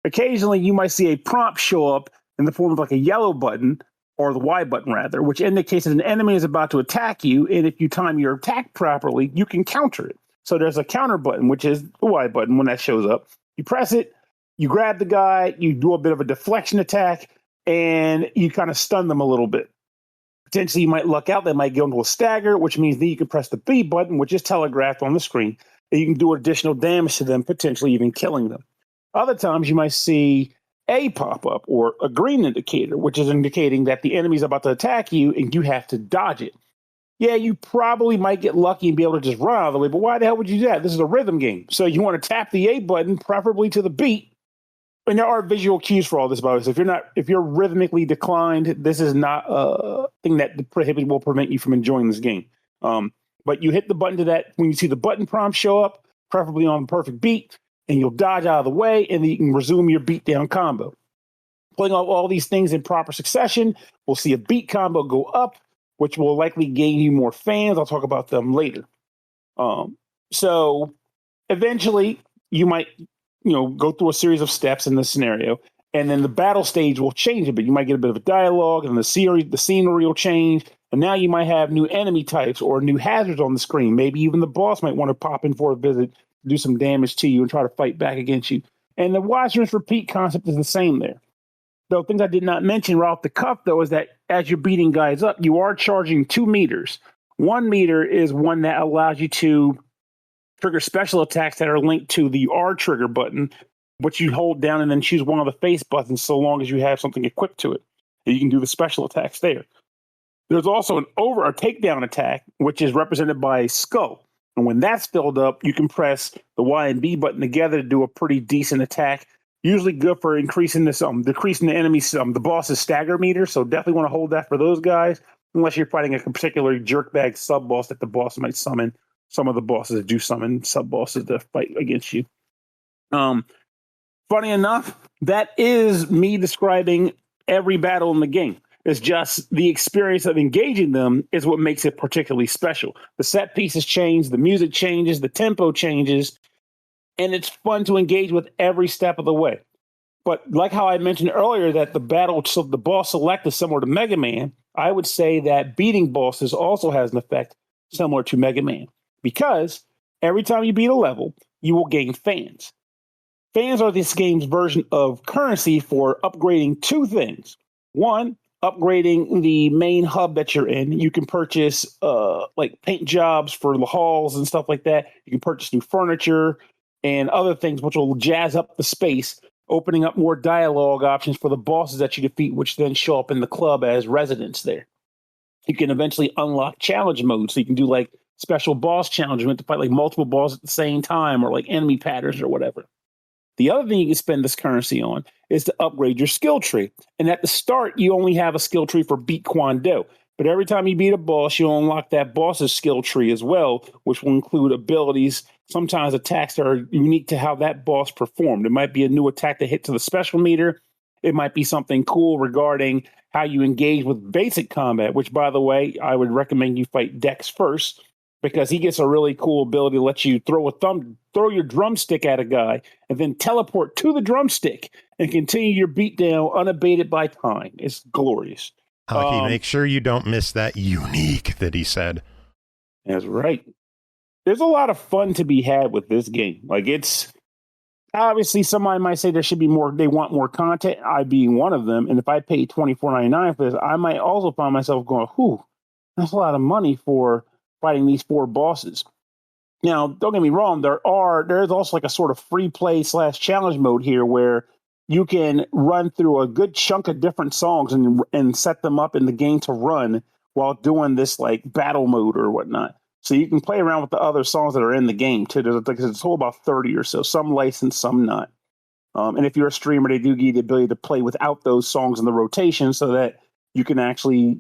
Occasionally, you might see a prompt show up in the form of like a yellow button, or the Y button rather, which indicates that an enemy is about to attack you, and if you time your attack properly, you can counter it. So there's a counter button, which is the Y button when that shows up. You press it, you grab the guy, you do a bit of a deflection attack, and you kind of stun them a little bit. Potentially, you might luck out. They might go into a stagger, which means then you can press the B button, which is telegraphed on the screen, and you can do additional damage to them, potentially even killing them. Other times, you might see A pop up, or a green indicator, which is indicating that the enemy is about to attack you, and you have to dodge it. Yeah, you probably might get lucky and be able to just run out of the way, but why the hell would you do that? This is a rhythm game. So you want to tap the A button, preferably to the beat. And there are visual cues for all this, by the way. So if you're rhythmically declined, this is not a thing that will prevent you from enjoying this game. But you hit the button to that when you see the button prompt show up, preferably on the perfect beat, and you'll dodge out of the way, and then you can resume your beatdown combo. Playing all these things in proper succession, we'll see a beat combo go up, which will likely gain you more fans. I'll talk about them later. So eventually, you might go through a series of steps in this scenario, and then the battle stage will change a bit. You might get a bit of a dialogue, and the scenery will change, and now you might have new enemy types or new hazards on the screen. Maybe even the boss might want to pop in for a visit, do some damage to you, and try to fight back against you. And the watch, rinse, repeat concept is the same there. Though things I did not mention right off the cuff, though, is that as you're beating guys up, you are charging 2 meters. 1 meter is one that allows you to trigger special attacks that are linked to the R trigger button, which you hold down and then choose one of the face buttons so long as you have something equipped to it. And you can do the special attacks there. There's also a takedown attack, which is represented by a skull. And when that's filled up, you can press the Y and B button together to do a pretty decent attack. Usually good for decreasing the boss's stagger meter. So definitely want to hold that for those guys, unless you're fighting a particular jerkbag sub boss that the boss might summon. Some of the bosses do summon sub bosses to fight against you. Funny enough, that is me describing every battle in the game. It's just the experience of engaging them is what makes it particularly special. The set pieces change, the music changes, the tempo changes, and it's fun to engage with every step of the way. But like how I mentioned earlier that the boss select is similar to Mega Man, I would say that beating bosses also has an effect similar to Mega Man. Because every time you beat a level, you will gain fans. Fans are this game's version of currency for upgrading 2 things. One, upgrading the main hub that you're in. You can purchase like paint jobs for the halls and stuff like that. You can purchase new furniture and other things which will jazz up the space, opening up more dialogue options for the bosses that you defeat, which then show up in the club as residents there. you can eventually unlock challenge mode. So you can do like special boss challenge to fight like multiple balls at the same time, or like enemy patterns or whatever. The other thing you can spend this currency on is to upgrade your skill tree. And at the start, you only have a skill tree for beat Quan Do. But every time you beat a boss, you'll unlock that boss's skill tree as well, which will include abilities, sometimes attacks that are unique to how that boss performed. It might be a new attack that hit to the special meter. It might be something cool regarding how you engage with basic combat, which, by the way, I would recommend you fight Dex first, because he gets a really cool ability to let you throw your drumstick at a guy and then teleport to the drumstick and continue your beatdown unabated by time. It's glorious. Hockey, make sure you don't miss that unique that he said. That's right. There's a lot of fun to be had with this game. Like, it's obviously, somebody might say there should be more, they want more content, I being one of them. And if I paid $24.99 for this, I might also find myself going, whew, that's a lot of money for fighting these 4 bosses. Now, don't get me wrong, there's also like a sort of free play / challenge mode here where you can run through a good chunk of different songs and set them up in the game to run while doing this like battle mode or whatnot. So you can play around with the other songs that are in the game too. There's a total about 30 or so, some licensed, some not. And if you're a streamer, they do give you the ability to play without those songs in the rotation so that you can actually,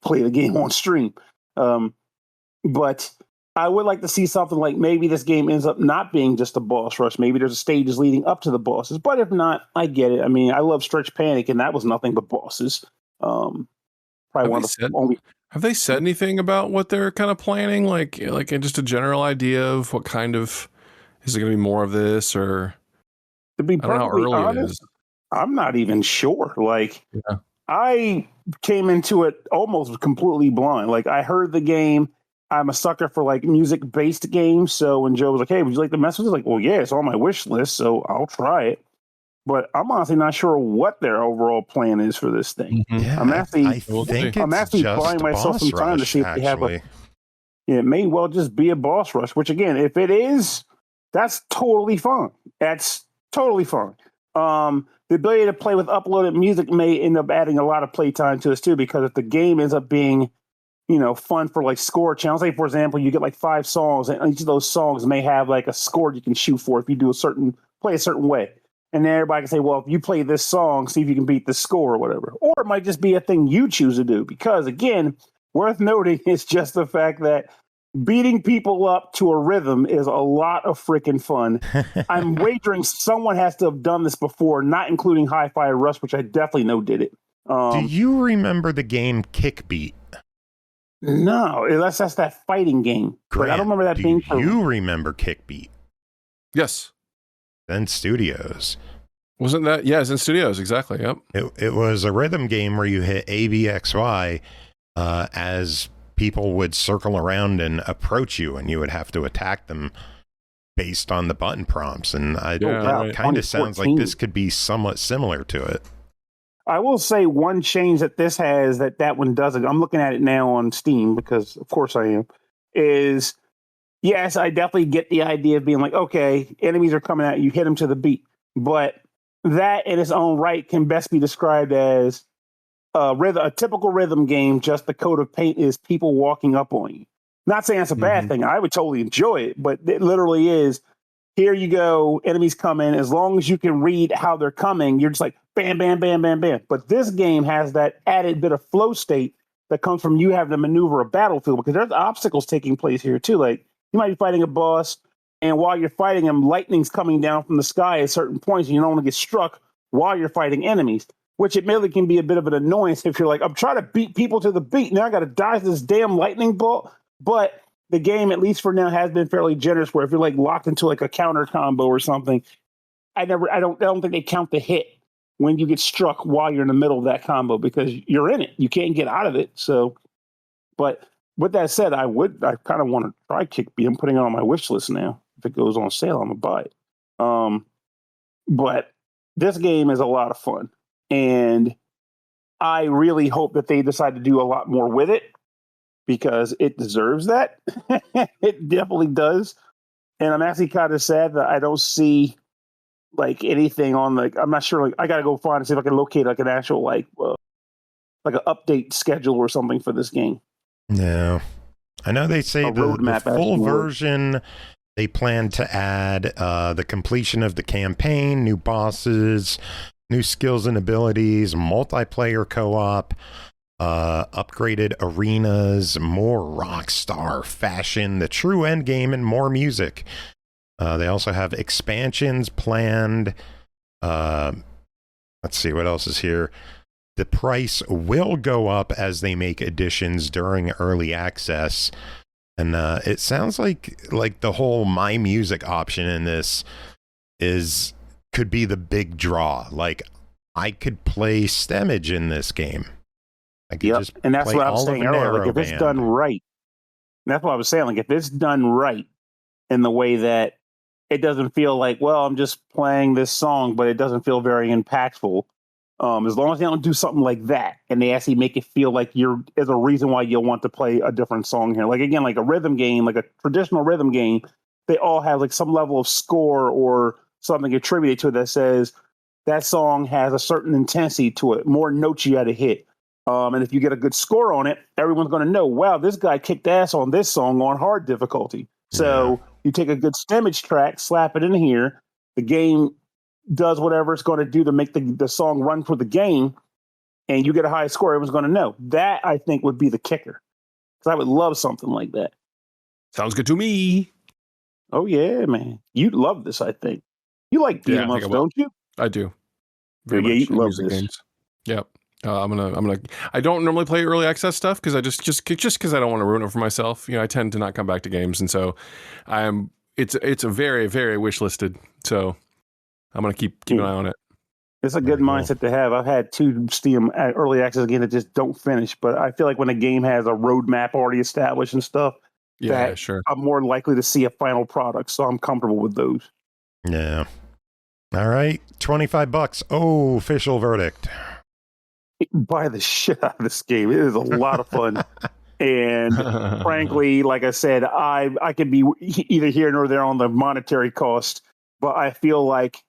play the game on stream. But I would like to see something like maybe this game ends up not being just a boss rush. Maybe there's stages leading up to the bosses. But if not, I get it. I mean, I love Stretch Panic, and that was nothing but bosses. Probably Have they said anything about what they're kind of planning? Like just a general idea of what kind of, is it going to be more of this, or to be I don't know how early honest, it is. I'm not even sure. Like, I came into it almost completely blind. Like, I heard the game. I'm a sucker for like music-based games. So when Joe was like, "Hey, would you like the message?" I was like, "Well, yeah, it's on my wish list, so I'll try it." But I'm honestly not sure what their overall plan is for this thing. Mm-hmm. Yeah, I'm actually buying myself some time to see if they have a. It may well just be a boss rush. Which again, if it is, that's totally fine. That's totally fine. The ability to play with uploaded music may end up adding a lot of playtime to this too, because if the game ends up being fun for like score channels. Like, for example, you get like 5 songs, and each of those songs may have like a score you can shoot for if you do play a certain way. And then everybody can say, well, if you play this song, see if you can beat the score or whatever. Or it might just be a thing you choose to do. Because again, worth noting is just the fact that beating people up to a rhythm is a lot of freaking fun. I'm wagering someone has to have done this before, not including Hi-Fi Rush, which I definitely know did it. Do you remember the game Kickbeat? No, that's that fighting game. Grant, but I don't remember that being. Do you remember Kickbeat? Yes. Then Studios. Wasn't that? Yeah, it's in Studios. Exactly. Yep. It was a rhythm game where you hit A, B, X, Y as people would circle around and approach you, and you would have to attack them based on the button prompts. And it kind of sounds like this could be somewhat similar to it. I will say one change that this has that one doesn't. I'm looking at it now on Steam because, of course, I am. Is yes, I definitely get the idea of being like, okay, enemies are coming at you, hit them to the beat. But that in its own right can best be described as a typical rhythm game. Just the coat of paint is people walking up on you. Not saying that's a bad thing. I would totally enjoy it, but it literally is. Here you go, enemies come in. As long as you can read how they're coming, you're just like bam, bam, bam, bam, bam. But this game has that added bit of flow state that comes from you having to maneuver a battlefield, because there's obstacles taking place here too. Like, you might be fighting a boss, and while you're fighting him, lightning's coming down from the sky at certain points, and you don't want to get struck while you're fighting enemies, which admittedly can be a bit of an annoyance if you're like, I'm trying to beat people to the beat. Now I got to dodge this damn lightning bolt. But the game, at least for now, has been fairly generous where if you're like locked into like a counter combo or something, I don't think they count the hit when you get struck while you're in the middle of that combo, because you're in it. You can't get out of it. So, but with that said, I kind of want to try Kickbeat. I'm putting it on my wish list now. If it goes on sale, I'm gonna buy it. But this game is a lot of fun, and I really hope that they decide to do a lot more with it, because it deserves that. It definitely does. And I'm actually kind of sad that I don't see like anything on I'm not sure. Like, I got to go find and see if I can locate like an actual like an update schedule or something for this game. No. I know they say the full version, they plan to add the completion of the campaign, new bosses, new skills and abilities, multiplayer co-op, upgraded arenas, more Rockstar fashion, the true end game, and more music. They also have expansions planned. Let's see what else is here. The price will go up as they make additions during early access. And it sounds like the whole My Music option in this could be the big draw. Like, I could play Stemage in this game. I could just and that's play what I was all saying of earlier. Like, if it's done right, that's what I was saying. Like, if it's done right in the way that it doesn't feel like, well, I'm just playing this song, but it doesn't feel very impactful. As long as they don't do something like that, and they actually make it feel like there's a reason why you'll want to play a different song here. Like, again, like a rhythm game, like a traditional rhythm game, they all have like some level of score or something attributed to it that says that song has a certain intensity to it, more notes you had to hit. And if you get a good score on it, everyone's going to know, wow, this guy kicked ass on this song on hard difficulty. So you take a good Stemage track, slap it in here, the game does whatever it's going to do to make the song run for the game, and you get a high score, everyone's going to know. That, I think, would be the kicker. Because I would love something like that. Sounds good to me. Oh, yeah, man. You'd love this, I think. You like beat 'em ups, don't you? I do. Very much. You'd love this. Games. Yep. I'm gonna. I don't normally play early access stuff because I just because I don't want to ruin it for myself. I tend to not come back to games, and so it's a very, very wish listed. So I'm gonna keep an eye on it. It's a good mindset to have. I've had 2 Steam early access games that just don't finish, but I feel like when a game has a roadmap already established and stuff, sure, I'm more likely to see a final product, so I'm comfortable with those. Yeah. All right, $25. Oh, official verdict. Buy the shit out of this game. It is a lot of fun. And frankly, like I said, I could be either here nor there on the monetary cost, but I feel like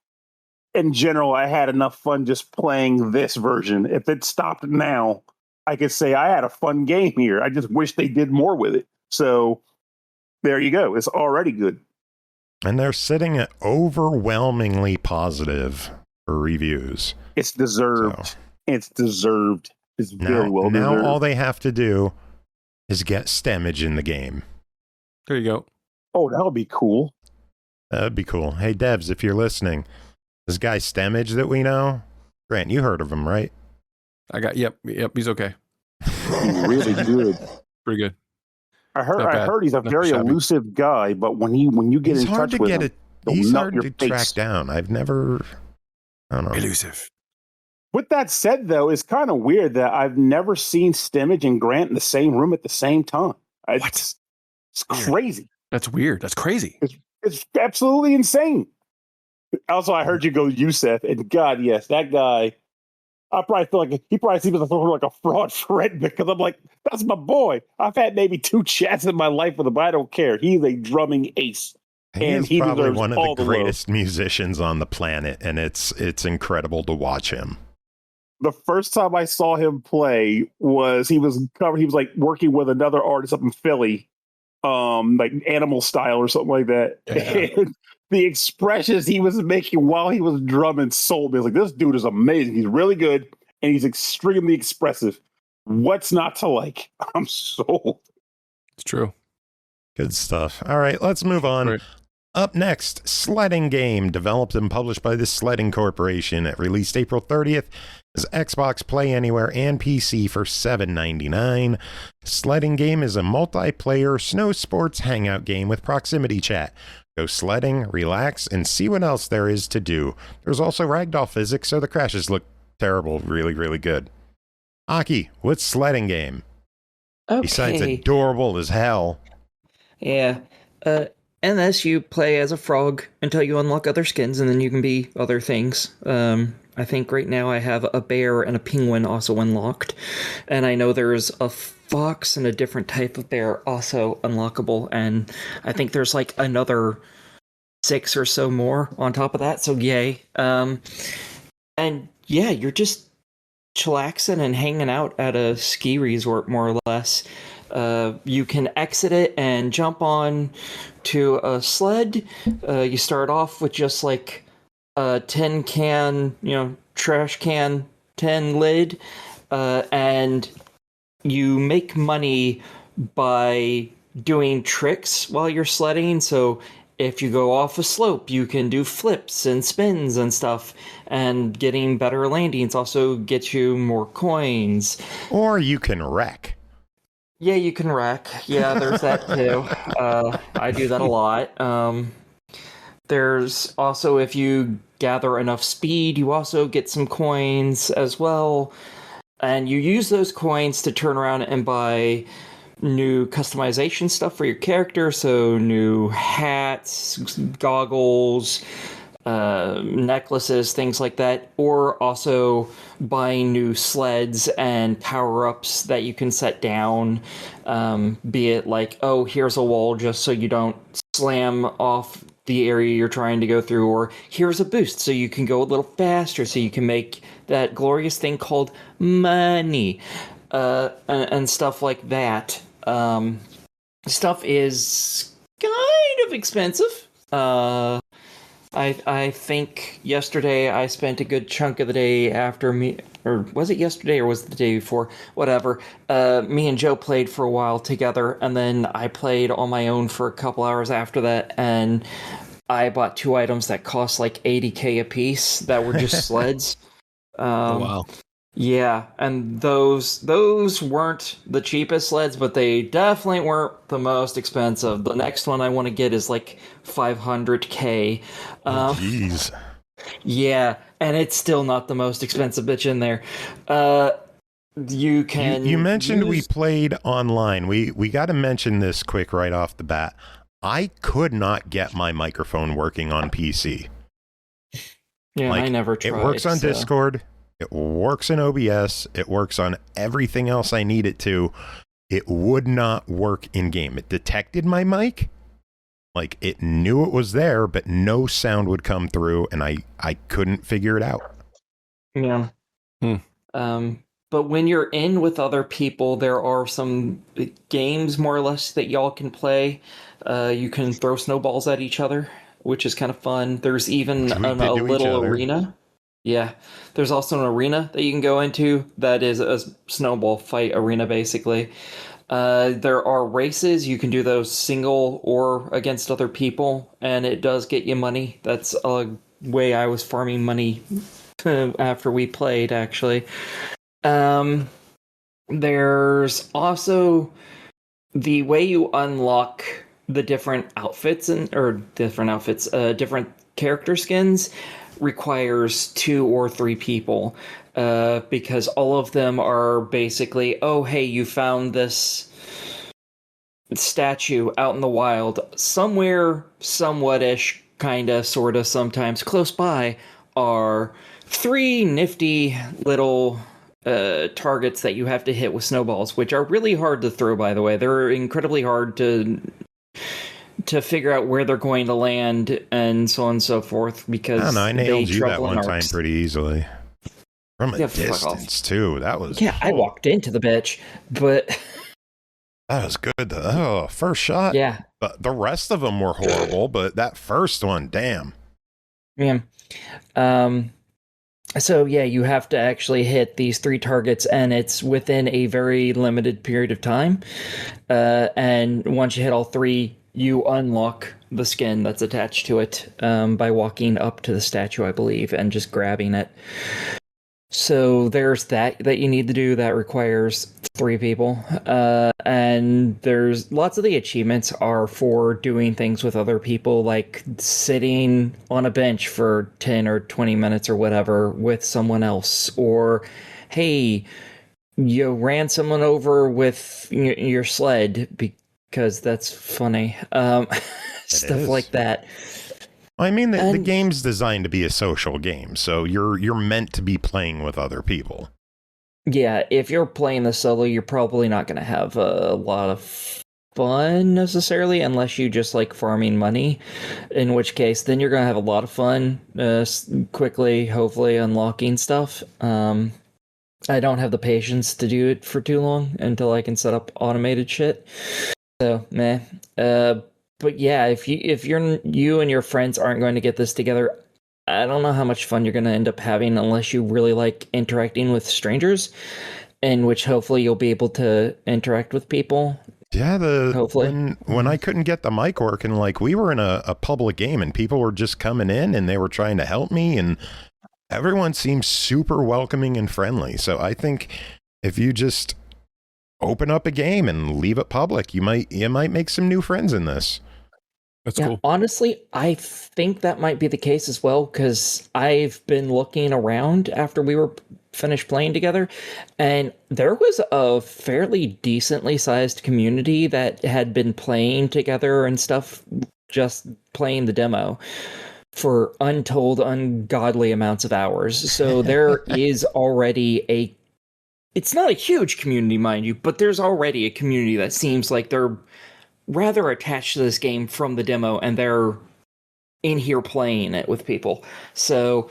in general, I had enough fun just playing this version. If it stopped now, I could say I had a fun game here. I just wish they did more with it. So there you go. It's already good. And they're sitting at overwhelmingly positive for reviews. It's deserved. So. It's deserved. It's very well deserved. Now all they have to do is get Stemage in the game. There you go. Oh, that would be cool. That'd be cool. Hey, devs, if you're listening, this guy Stemage that we know, Grant, you heard of him, right? Yep, he's okay. He's really good. Pretty good. I heard he's a very elusive guy, but when you get in touch with him, he's hard to track down. I don't know. Elusive. With that said, though, it's kind of weird that I've never seen Stemage and Grant in the same room at the same time. It's crazy. That's weird. That's crazy. It's absolutely insane. Also, I heard you go Yusef, and God, yes, that guy. I probably feel like he probably seems like a fraud friend because I'm like, that's my boy. I've had maybe 2 chats in my life with him, but I don't care. He's a drumming ace. He probably one of the greatest musicians on the planet, and it's incredible to watch him. The first time I saw him play was he was like working with another artist up in Philly, like Animal Style or something like that. Yeah. And the expressions he was making while he was drumming sold me. I was like, this dude is amazing. He's really good and he's extremely expressive. What's not to like? I'm sold. It's true. Good stuff. All right, let's move on. Right. Up next, Sledding game, developed and published by the Sledding Corporation. It released April 30th as Xbox Play Anywhere and PC for $7.99. Sledding game is a multiplayer snow sports hangout game with proximity chat. Go sledding, relax, and see what else there is to do. There's also ragdoll physics, so the crashes look terrible, really, really good. Aki, what's Sledding game? Okay. Besides adorable as hell. Yeah. In this, you play as a frog until you unlock other skins, and then you can be other things. I think right now I have a bear and a penguin also unlocked. And I know there's a fox and a different type of bear also unlockable. And I think there's like another 6 or so more on top of that. So yay. And yeah, you're just chillaxing and hanging out at a ski resort, more or less. You can exit it and jump on to a sled. You start off with just like a tin can, trash can tin lid, and you make money by doing tricks while you're sledding. So if you go off a slope, you can do flips and spins and stuff, and getting better landings also gets you more coins. Or you can wreck. Yeah, you can wreck. Yeah, there's that too. I do that a lot. There's also, if you gather enough speed, you also get some coins as well. And you use those coins to turn around and buy new customization stuff for your character. So new hats, goggles, necklaces, things like that. Or also buying new sleds and power-ups that you can set down. Be it like, oh, here's a wall just so you don't slam off the area you're trying to go through, or here's a boost so you can go a little faster, so you can make that glorious thing called money, and stuff like that. Stuff is kind of expensive. I think yesterday I spent a good chunk of the day after me, or was it yesterday or was it the day before? Whatever. Me and Joe played for a while together, and then I played on my own for a couple hours after that, and I bought 2 items that cost like $80K a piece that were just sleds. Oh, wow. Yeah, and those weren't the cheapest sleds, but they definitely weren't the most expensive. The next one I want to get is like $500K. Jeez. Yeah, and it's still not the most expensive bitch in there. You can. You mentioned we played online. We got to mention this quick right off the bat. I could not get my microphone working on PC. Yeah, I never tried. It works on Discord. It works in OBS. It works on everything else I need it to. It would not work in game. It detected my mic. Like, it knew it was there, but no sound would come through, and I couldn't figure it out. Yeah. But when you're in with other people, there are some games, more or less, that y'all can play. You can throw snowballs at each other, which is kind of fun. There's even a little arena. Yeah. There's also an arena that you can go into that is a snowball fight arena, basically. There are races. You can do those single or against other people, and it does get you money. That's a way I was farming money after we played, actually. There's also the way you unlock the different different character skins requires 2 or 3 people, because all of them are basically, oh, hey, you found this statue out in the wild somewhere, somewhat-ish, kinda, sorta, sometimes close by are 3 nifty little targets that you have to hit with snowballs, which are really hard to throw, by the way. They're incredibly hard to figure out where they're going to land and so on and so forth, because I nailed you that one time pretty easily. From a distance, too. That was... Yeah, I walked into the bitch, but... That was good. Oh, first shot. Yeah. But the rest of them were horrible, but that first one, damn. Yeah. So, yeah, you have to actually hit these 3 targets, and it's within a very limited period of time. And once you hit all 3, you unlock the skin that's attached to it by walking up to the statue, I believe, and just grabbing it. So there's that you need to do. That requires 3 people. And there's lots of the achievements are for doing things with other people, like sitting on a bench for 10 or 20 minutes or whatever with someone else. Or, hey, you ran someone over with your sled because that's funny. Stuff like that. I mean, the game's designed to be a social game, so you're meant to be playing with other people. Yeah, if you're playing the solo, you're probably not going to have a lot of fun necessarily, unless you just like farming money, in which case then you're going to have a lot of fun quickly, hopefully unlocking stuff. I don't have the patience to do it for too long until I can set up automated shit. So, meh. But yeah, if you and your friends aren't going to get this together, I don't know how much fun you're going to end up having unless you really like interacting with strangers, in which hopefully you'll be able to interact with people. Yeah, hopefully. When I couldn't get the mic working, like we were in a public game and people were just coming in and they were trying to help me, and everyone seems super welcoming and friendly. So I think if you just open up a game and leave it public, you might make some new friends in this. That's cool. Honestly, I think that might be the case as well, because I've been looking around after we were finished playing together, and there was a fairly decently sized community that had been playing together and stuff, just playing the demo for untold, ungodly amounts of hours. So there is already it's not a huge community, mind you, but there's already a community that seems like they're rather attached to this game from the demo, and they're in here playing it with people. So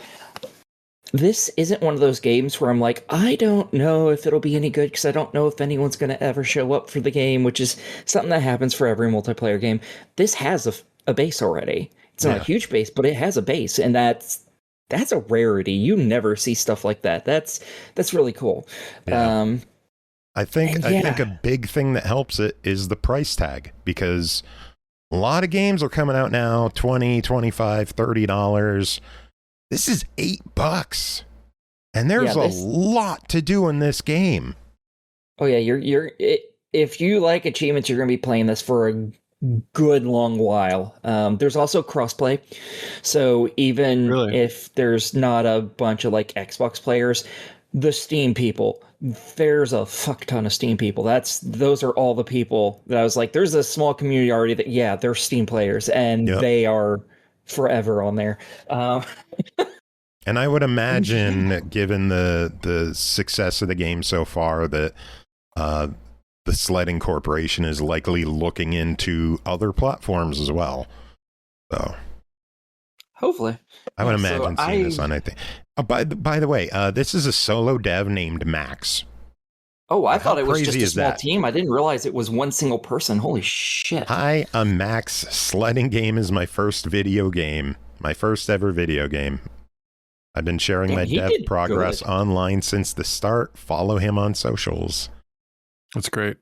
this isn't one of those games where I'm like, I don't know if it'll be any good because I don't know if anyone's going to ever show up for the game, which is something that happens for every multiplayer game. This has a base already. It's not a huge base, but it has a base, and that's a rarity. You never see stuff like that. That's really cool. Yeah. I think a big thing that helps it is the price tag, because a lot of games are coming out now $20, $25, $30. This is $8, and there's a lot to do in this game. Oh yeah, if you like achievements, you're going to be playing this for a good long while. There's also crossplay, so even if there's not a bunch of like Xbox players, the Steam people, there's a fuck ton of Steam people. Those are all the people that I was like, there's a small community already that they're Steam players, and they are forever on there. And I would imagine, given the success of the game so far, that the Sledding Corporation is likely looking into other platforms as well. So hopefully, I would imagine seeing this on anything. By the way, this is a solo dev named Max. Oh, I thought it was just a small team. I didn't realize it was one single person. Holy shit. Hi, I'm Max. Sledding game is my first video game. My first ever video game. I've been sharing my dev progress online since the start. Follow him on socials. That's great.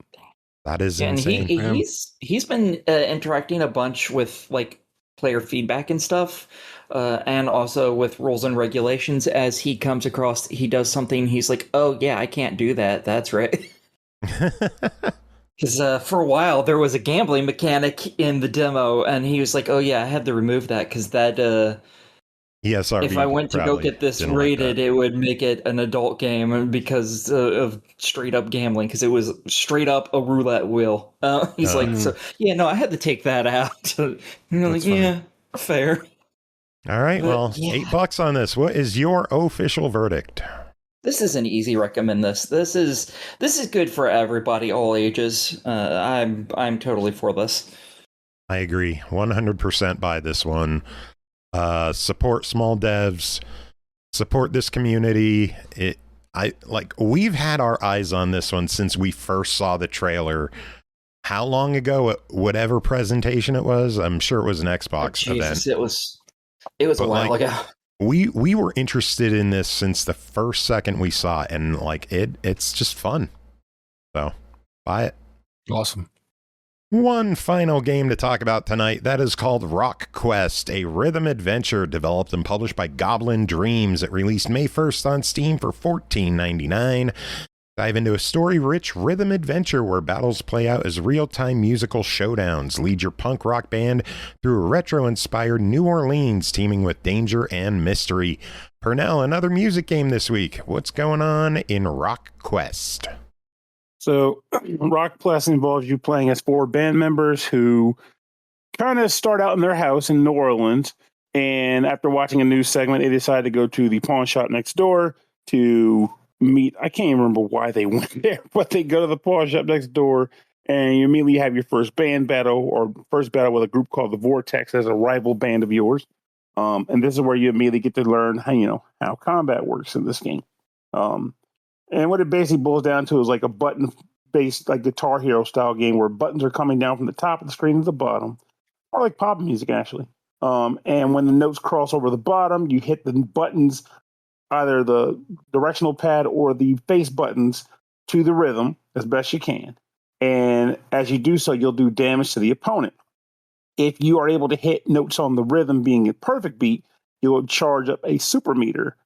That is insane. And he's been interacting a bunch with like player feedback and stuff, and also with rules and regulations. As he comes across, he does something, he's like, oh yeah, I can't do that. That's right. Because for a while there was a gambling mechanic in the demo, and he was like, oh yeah, I had to remove that because that if I went to go get this rated, it would make it an adult game because of straight up gambling, because it was straight up a roulette wheel. He's like, so yeah, no, I had to take that out. And you're like, yeah, fair. All right, well, $8 on this. What is your official verdict? This is an easy recommend. This is good for everybody, all ages. I'm totally for this. I agree, 100% buy this one. Support small devs, support this community. We've had our eyes on this one since we first saw the trailer. How long ago? At whatever presentation it was, I'm sure it was an Xbox event. It was a while ago. We were interested in this since the first second we saw it, and it's just fun. So buy it. Awesome. One final game to talk about tonight, that is called Rock Quest, a rhythm adventure developed and published by Goblin Dreams. It released May 1st on Steam for $14.99. Dive into a story-rich rhythm adventure where battles play out as real-time musical showdowns. Lead your punk rock band through a retro-inspired New Orleans teeming with danger and mystery. Pernell, another music game this week. What's going on in Rock Quest? So, Rock Quest involves you playing as 4 band members who kind of start out in their house in New Orleans. And after watching a news segment, they decided to go to the pawn shop next door to meet. I can't even remember why they went there, but they go to the pawn shop next door, and you immediately have your first band battle, or first battle with a group called the Vortex as a rival band of yours. And this is where you immediately get to learn how combat works in this game. And what it basically boils down to is like a button-based, like Guitar Hero style game where buttons are coming down from the top of the screen to the bottom, or like pop music actually. And when the notes cross over the bottom, you hit the buttons, either the directional pad or the face buttons, to the rhythm as best you can. And as you do so, you'll do damage to the opponent. If you are able to hit notes on the rhythm being a perfect beat, you'll charge up a super meter.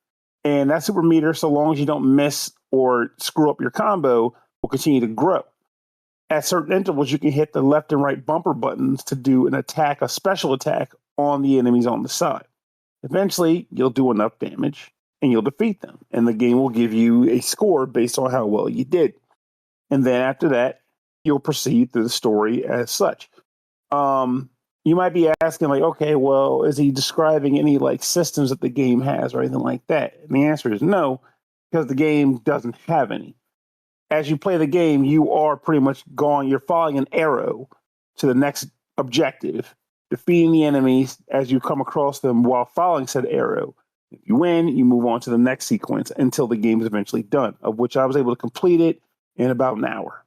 And that super meter, so long as you don't miss or screw up your combo, will continue to grow. At certain intervals, you can hit the left and right bumper buttons to do an attack, a special attack on the enemies on the side. Eventually, you'll do enough damage and you'll defeat them. And the game will give you a score based on how well you did. And then after that, you'll proceed through the story as such. You might be asking, like, okay, well, is he describing any like systems that the game has or anything like that? And the answer is no, because the game doesn't have any. As you play the game, you are pretty much going, you're following an arrow to the next objective, defeating the enemies as you come across them while following said arrow. If you win, you move on to the next sequence until the game is eventually done, of which I was able to complete it in about an hour.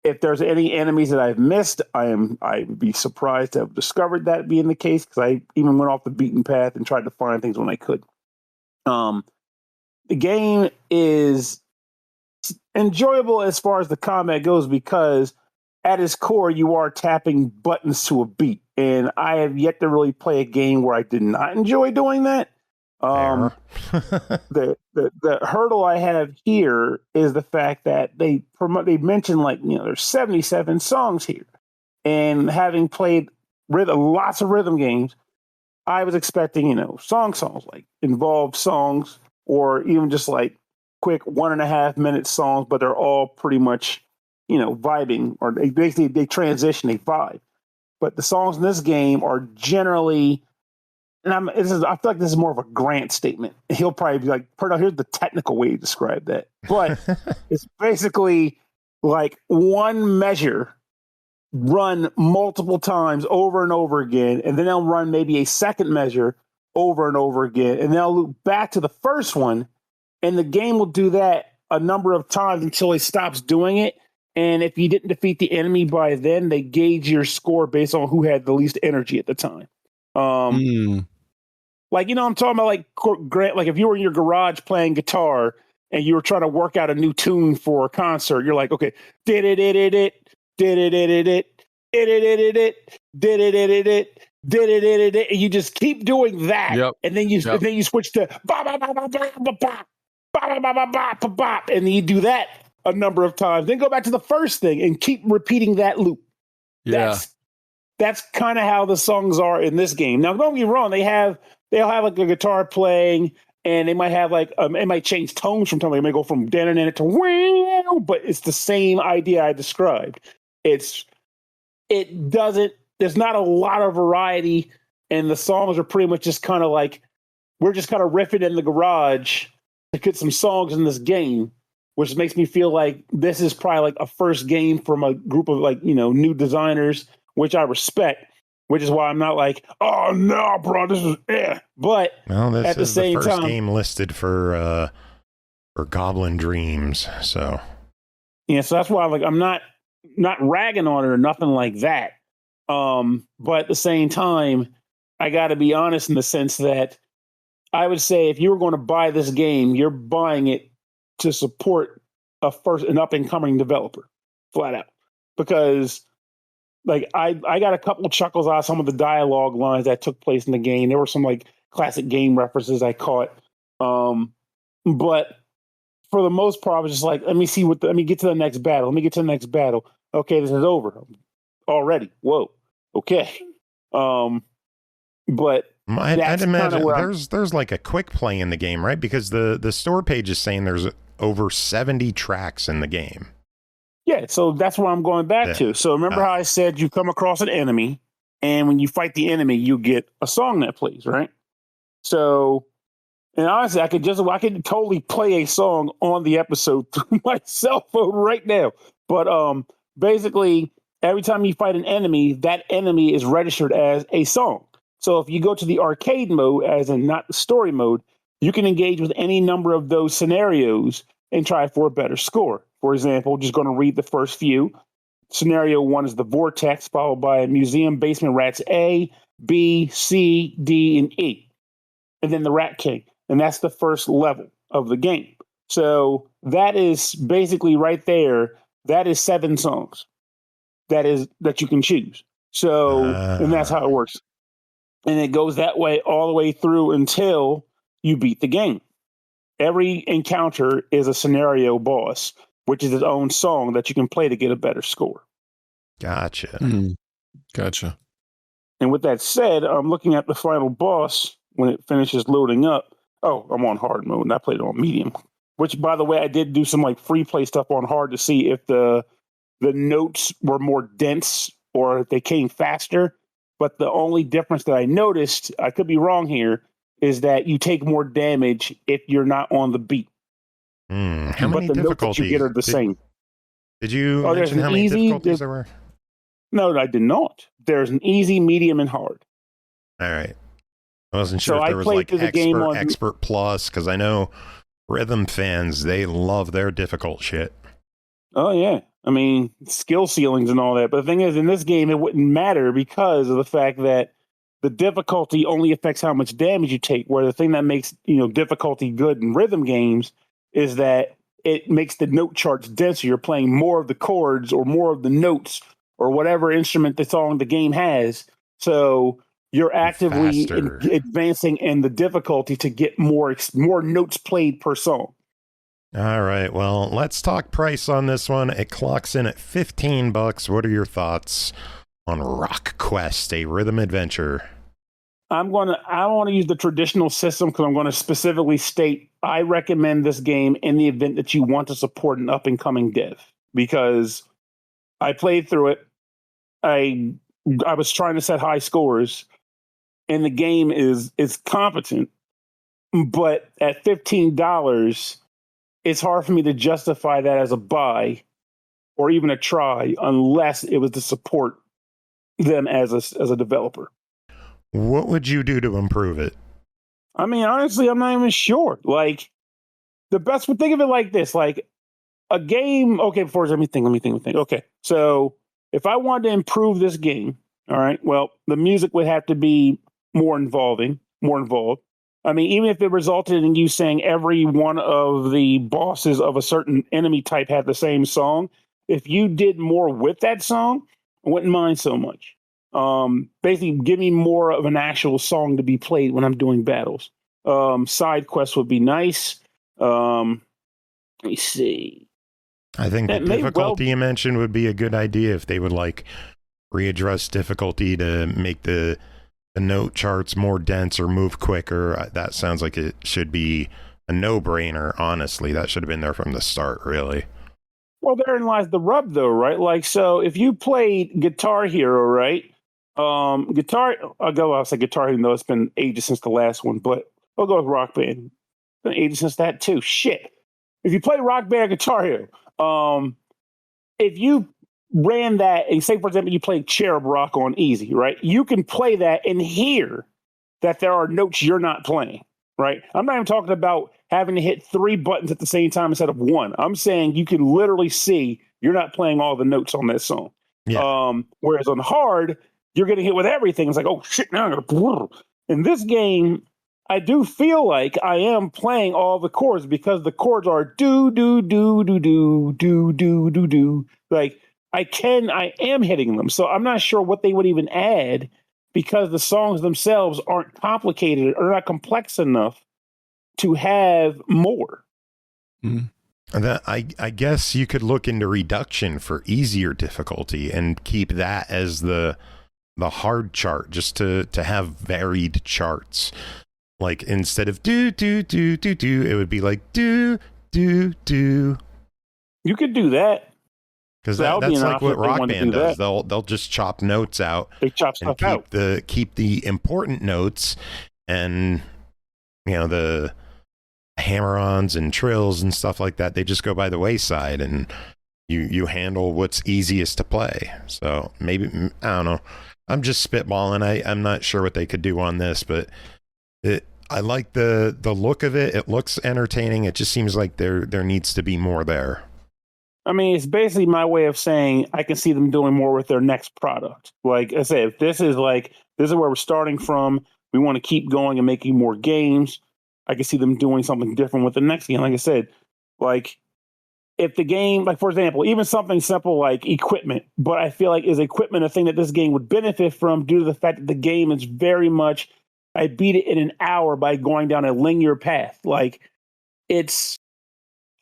If there's any enemies that I've missed, I would be surprised to have discovered that being the case, because I even went off the beaten path and tried to find things when I could. The game is enjoyable as far as the combat goes, because at its core, you are tapping buttons to a beat. And I have yet to really play a game where I did not enjoy doing that. The hurdle I have here is the fact that they mentioned, like, there's 77 songs here, and having played lots of rhythm games, I was expecting songs like involved songs, or even just like quick 1.5 minute songs, but they're all pretty much vibing, or they transition, they vibe. But the songs in this game are generally, and I feel like this is more of a Grant statement. He'll probably be like, Pernell, here's the technical way to describe that. But it's basically like one measure run multiple times over and over again, and then they'll run maybe a second measure over and over again, and they'll loop back to the first one, and the game will do that a number of times until it stops doing it. And if you didn't defeat the enemy by then, they gauge your score based on who had the least energy at the time. Like, I'm talking about, like, Grant, like if you were in your garage playing guitar and you were trying to work out a new tune for a concert, you're like, okay, and you just keep doing that. Yep. And then you switch to and then you do that a number of times, then go back to the first thing and keep repeating that loop. Yeah. That's kind of how the songs are in this game. Now, don't get me wrong, they'll have like a guitar playing, and they might have like it might change tones from time. They may go from dan to wow, but it's the same idea I described. There's not a lot of variety, and the songs are pretty much just kind of like, we're just kind of riffing in the garage to get some songs in this game, which makes me feel like this is probably like a first game from a group of like, new designers, which I respect, which is why I'm not like, oh no, bro, this is But this at the same first time, game listed for Goblin Dreams, so yeah, so that's why I'm not ragging on it or nothing like that. But at the same time, I got to be honest in the sense that I would say if you were going to buy this game, you're buying it to support an up and coming developer, flat out, because like I got a couple of chuckles out of some of the dialogue lines that took place in the game. There were some like classic game references I caught, but for the most part, I was just like, let me get to the next battle. Let me get to the next battle. Okay, this is over already. Whoa. Okay. But I'd imagine there's like a quick play in the game, right? Because the store page is saying there's over 70 tracks in the game. Yeah, so that's what I'm going back to. So remember how I said you come across an enemy, and when you fight the enemy, you get a song that plays, right? So, and honestly, I could totally play a song on the episode through my cell phone right now. But basically, every time you fight an enemy, that enemy is registered as a song. So if you go to the arcade mode, as in not the story mode, You can engage with any number of those scenarios and try for a better score. For example, just going to read the first few. Scenario 1 is the Vortex, followed by Museum Basement Rats A, B, C, D, and E. And then the Rat King. And that's the first level of the game. So that is basically right there. That is 7 songs that you can choose. So, and that's how it works. And it goes that way all the way through until you beat the game. Every encounter is a scenario boss, which is its own song that you can play to get a better score. Gotcha. Gotcha. And with that said, I'm looking at the final boss when it finishes loading up. Oh, I'm on hard mode and I played it on medium. Which, by the way, I did do some like free play stuff on hard to see if the notes were more dense or if they came faster. But the only difference that I noticed, I could be wrong here, is that you take more damage if you're not on the beat. How many the difficulties notes that you get are the same. Did you mention how many difficulties there were? No, I did not. There's an easy, medium, and hard. All right. I wasn't sure So if there I was played like through the game expert, on- expert plus, because I know rhythm fans, they love their difficult shit. Oh, yeah. I mean, skill ceilings and all that. But the thing is, in this game, it wouldn't matter because of the fact that the difficulty only affects how much damage you take, where the thing that makes, difficulty good in rhythm games is that it makes the note charts denser. You're playing more of the chords or more of the notes or whatever instrument the game has. So you're actively advancing in the difficulty to get more notes played per song. All right. Well, let's talk price on this one. It clocks in at $15. What are your thoughts on Rock Quest, a rhythm adventure? I don't want to use the traditional system because I'm going to specifically state I recommend this game in the event that you want to support an up and coming dev, because I played through it. I was trying to set high scores, and the game is competent, but at $15, it's hard for me to justify that as a buy or even a try unless it was to support them as a developer. What would you do to improve it? I mean, honestly, I'm not even sure. Like, the best would think of it like this: like a game. Okay, let me think. Okay, so if I wanted to improve this game, all right, well, the music would have to be more involved. I mean, even if it resulted in you saying every one of the bosses of a certain enemy type had the same song, if you did more with that song, I wouldn't mind so much. Basically, give me more of an actual song to be played when I'm doing battles. Side quests would be nice. Let me see. I think the difficulty you mentioned would be a good idea if they would like readdress difficulty to make the note charts more dense or move quicker. That sounds like it should be a no-brainer, honestly. That should have been there from the start, really. Well, therein lies the rub, though, right? Like, so if you played Guitar Hero, right? I'll say Guitar Hero, though it's been ages since the last one, but I'll go with Rock Band. It's been ages since that, too. Shit. If you play Rock Band or Guitar Hero, if you ran that and say, for example, you played Cherub Rock on easy, right? You can play that and hear that there are notes you're not playing, right? I'm not even talking about having to hit 3 buttons at the same time instead of 1. I'm saying you can literally see you're not playing all the notes on that song. Yeah. Whereas on hard, you're getting hit with everything. It's like, oh shit, now I'm gonna. In this game, I do feel like I am playing all the chords because the chords are do do do do do do do do do. Like I am hitting them. So I'm not sure what they would even add because the songs themselves aren't complicated or not complex enough to have more. That I guess you could look into reduction for easier difficulty and keep that as the hard chart, just to have varied charts. Like instead of do do do do do, it would be like do do do. You could do that. Because that's like what Rock Band does. They'll just chop notes out. They chop stuff out. Keep the important notes, and the hammer-ons and trills and stuff like that. They just go by the wayside, and you handle what's easiest to play. So maybe, I don't know. I'm just spitballing. I'm not sure what they could do on this, but I like the look of it. It looks entertaining. It just seems like there needs to be more there. I mean, it's basically my way of saying I can see them doing more with their next product. Like I said, if this is where we're starting from, we want to keep going and making more games. I can see them doing something different with the next game. Like I said, like if the game, like for example, even something simple like equipment, but I feel like is equipment a thing that this game would benefit from due to the fact that the game is very much, I beat it in an hour by going down a linear path. Like it's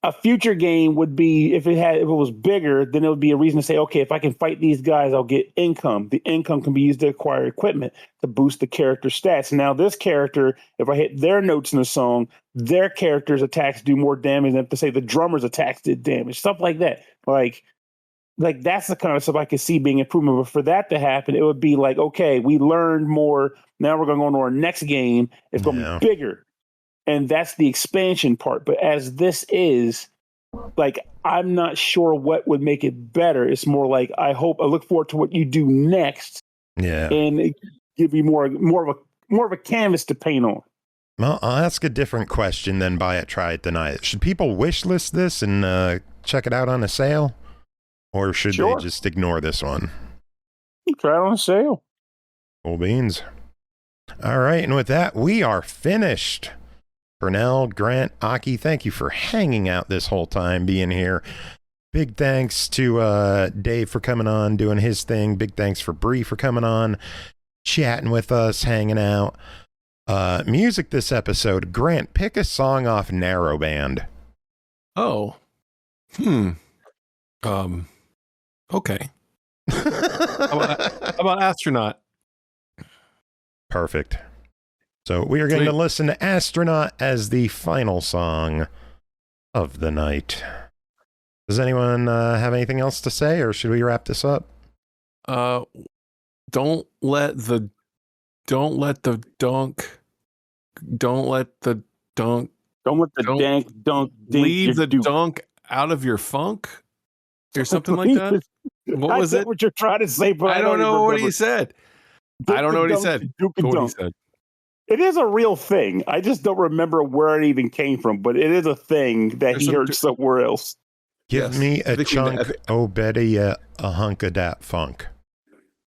a future game would be if it was bigger, then it would be a reason to say, okay, if I can fight these guys, I'll get income. The income can be used to acquire equipment to boost the character stats. Now, this character, if I hit their notes in the song, their character's attacks do more damage than if to say the drummer's attacks did damage. Stuff like that. Like that's the kind of stuff I could see being improvement. But for that to happen, it would be like, okay, we learned more. Now we're going to go into our next game. It's going to be bigger. And that's the expansion part. But as this is, like, I'm not sure what would make it better. It's more like I look forward to what you do next. Yeah. And it give you more of a canvas to paint on. Well, I'll ask a different question than buy it, try it, deny it. Should people wish list this and check it out on a sale? Or should they just ignore this one? Try it on a sale. Cool beans. All right. And with that, we are finished. Pernell, Grant, Aki, thank you for hanging out this whole time, being here. Big thanks to Dave for coming on, doing his thing. Big thanks for Bri for coming on, chatting with us, hanging out. Music this episode. Grant, pick a song off Narrowband. Oh. Okay. How about Astronaut? Perfect. So we are going to listen to Astronaut as the final song of the night. Does anyone have anything else to say, or should we wrap this up? Don't let the dank dunk leave the dunk out of your funk or something like that. What was it? What you're trying to say, but I don't know what he said. I don't know what he said. It is a real thing. I just don't remember where it even came from, but it is a thing that he heard somewhere else. Give me a chunk, oh Betty, a hunk of that funk.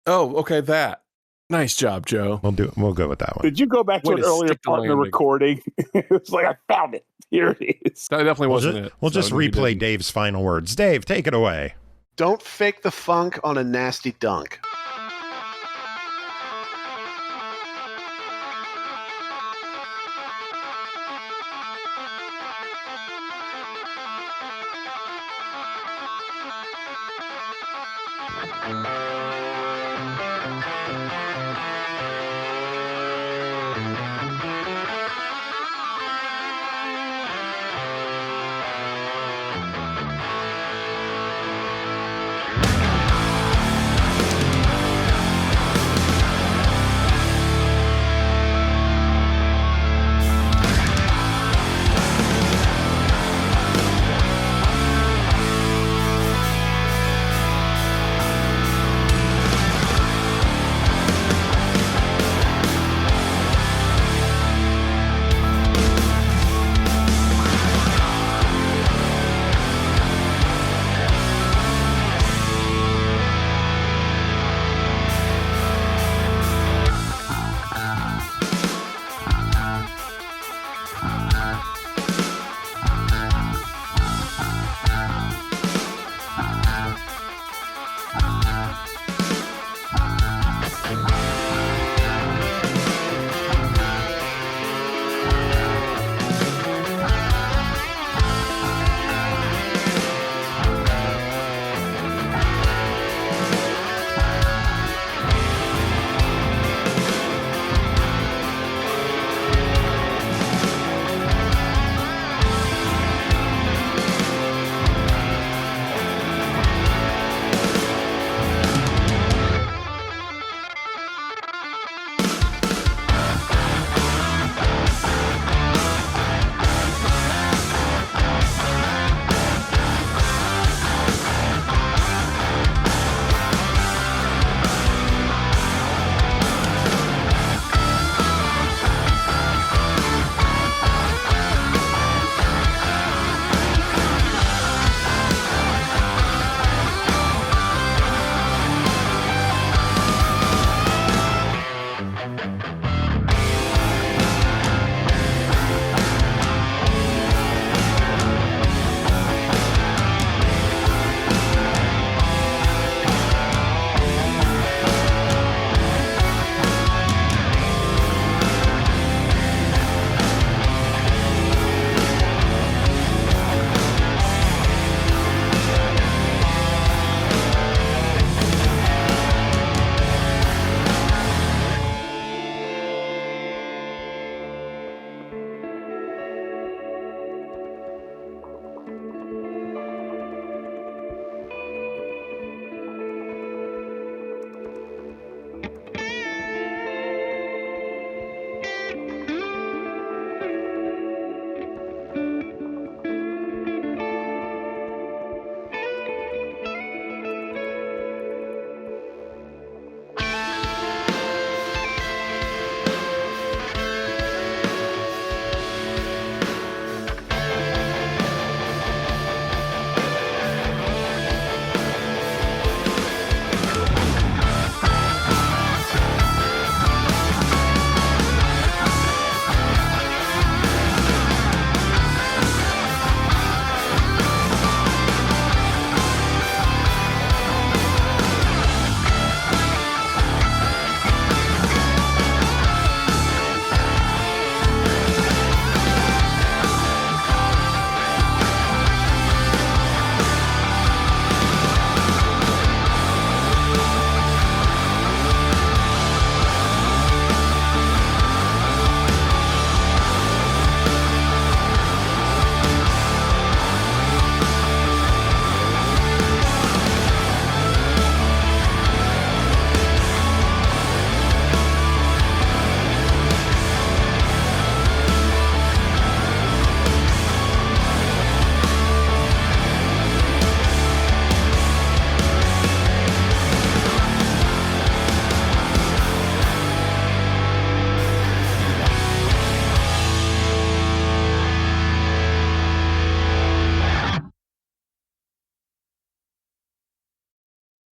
Oh, okay, that. Nice job, Joe. We'll go with that one. Did you go back to an earlier part of the recording? It's like, I found it. Here it is. That definitely wasn't it. We'll just replay Dave's final words. Dave, take it away. Don't fake the funk on a nasty dunk.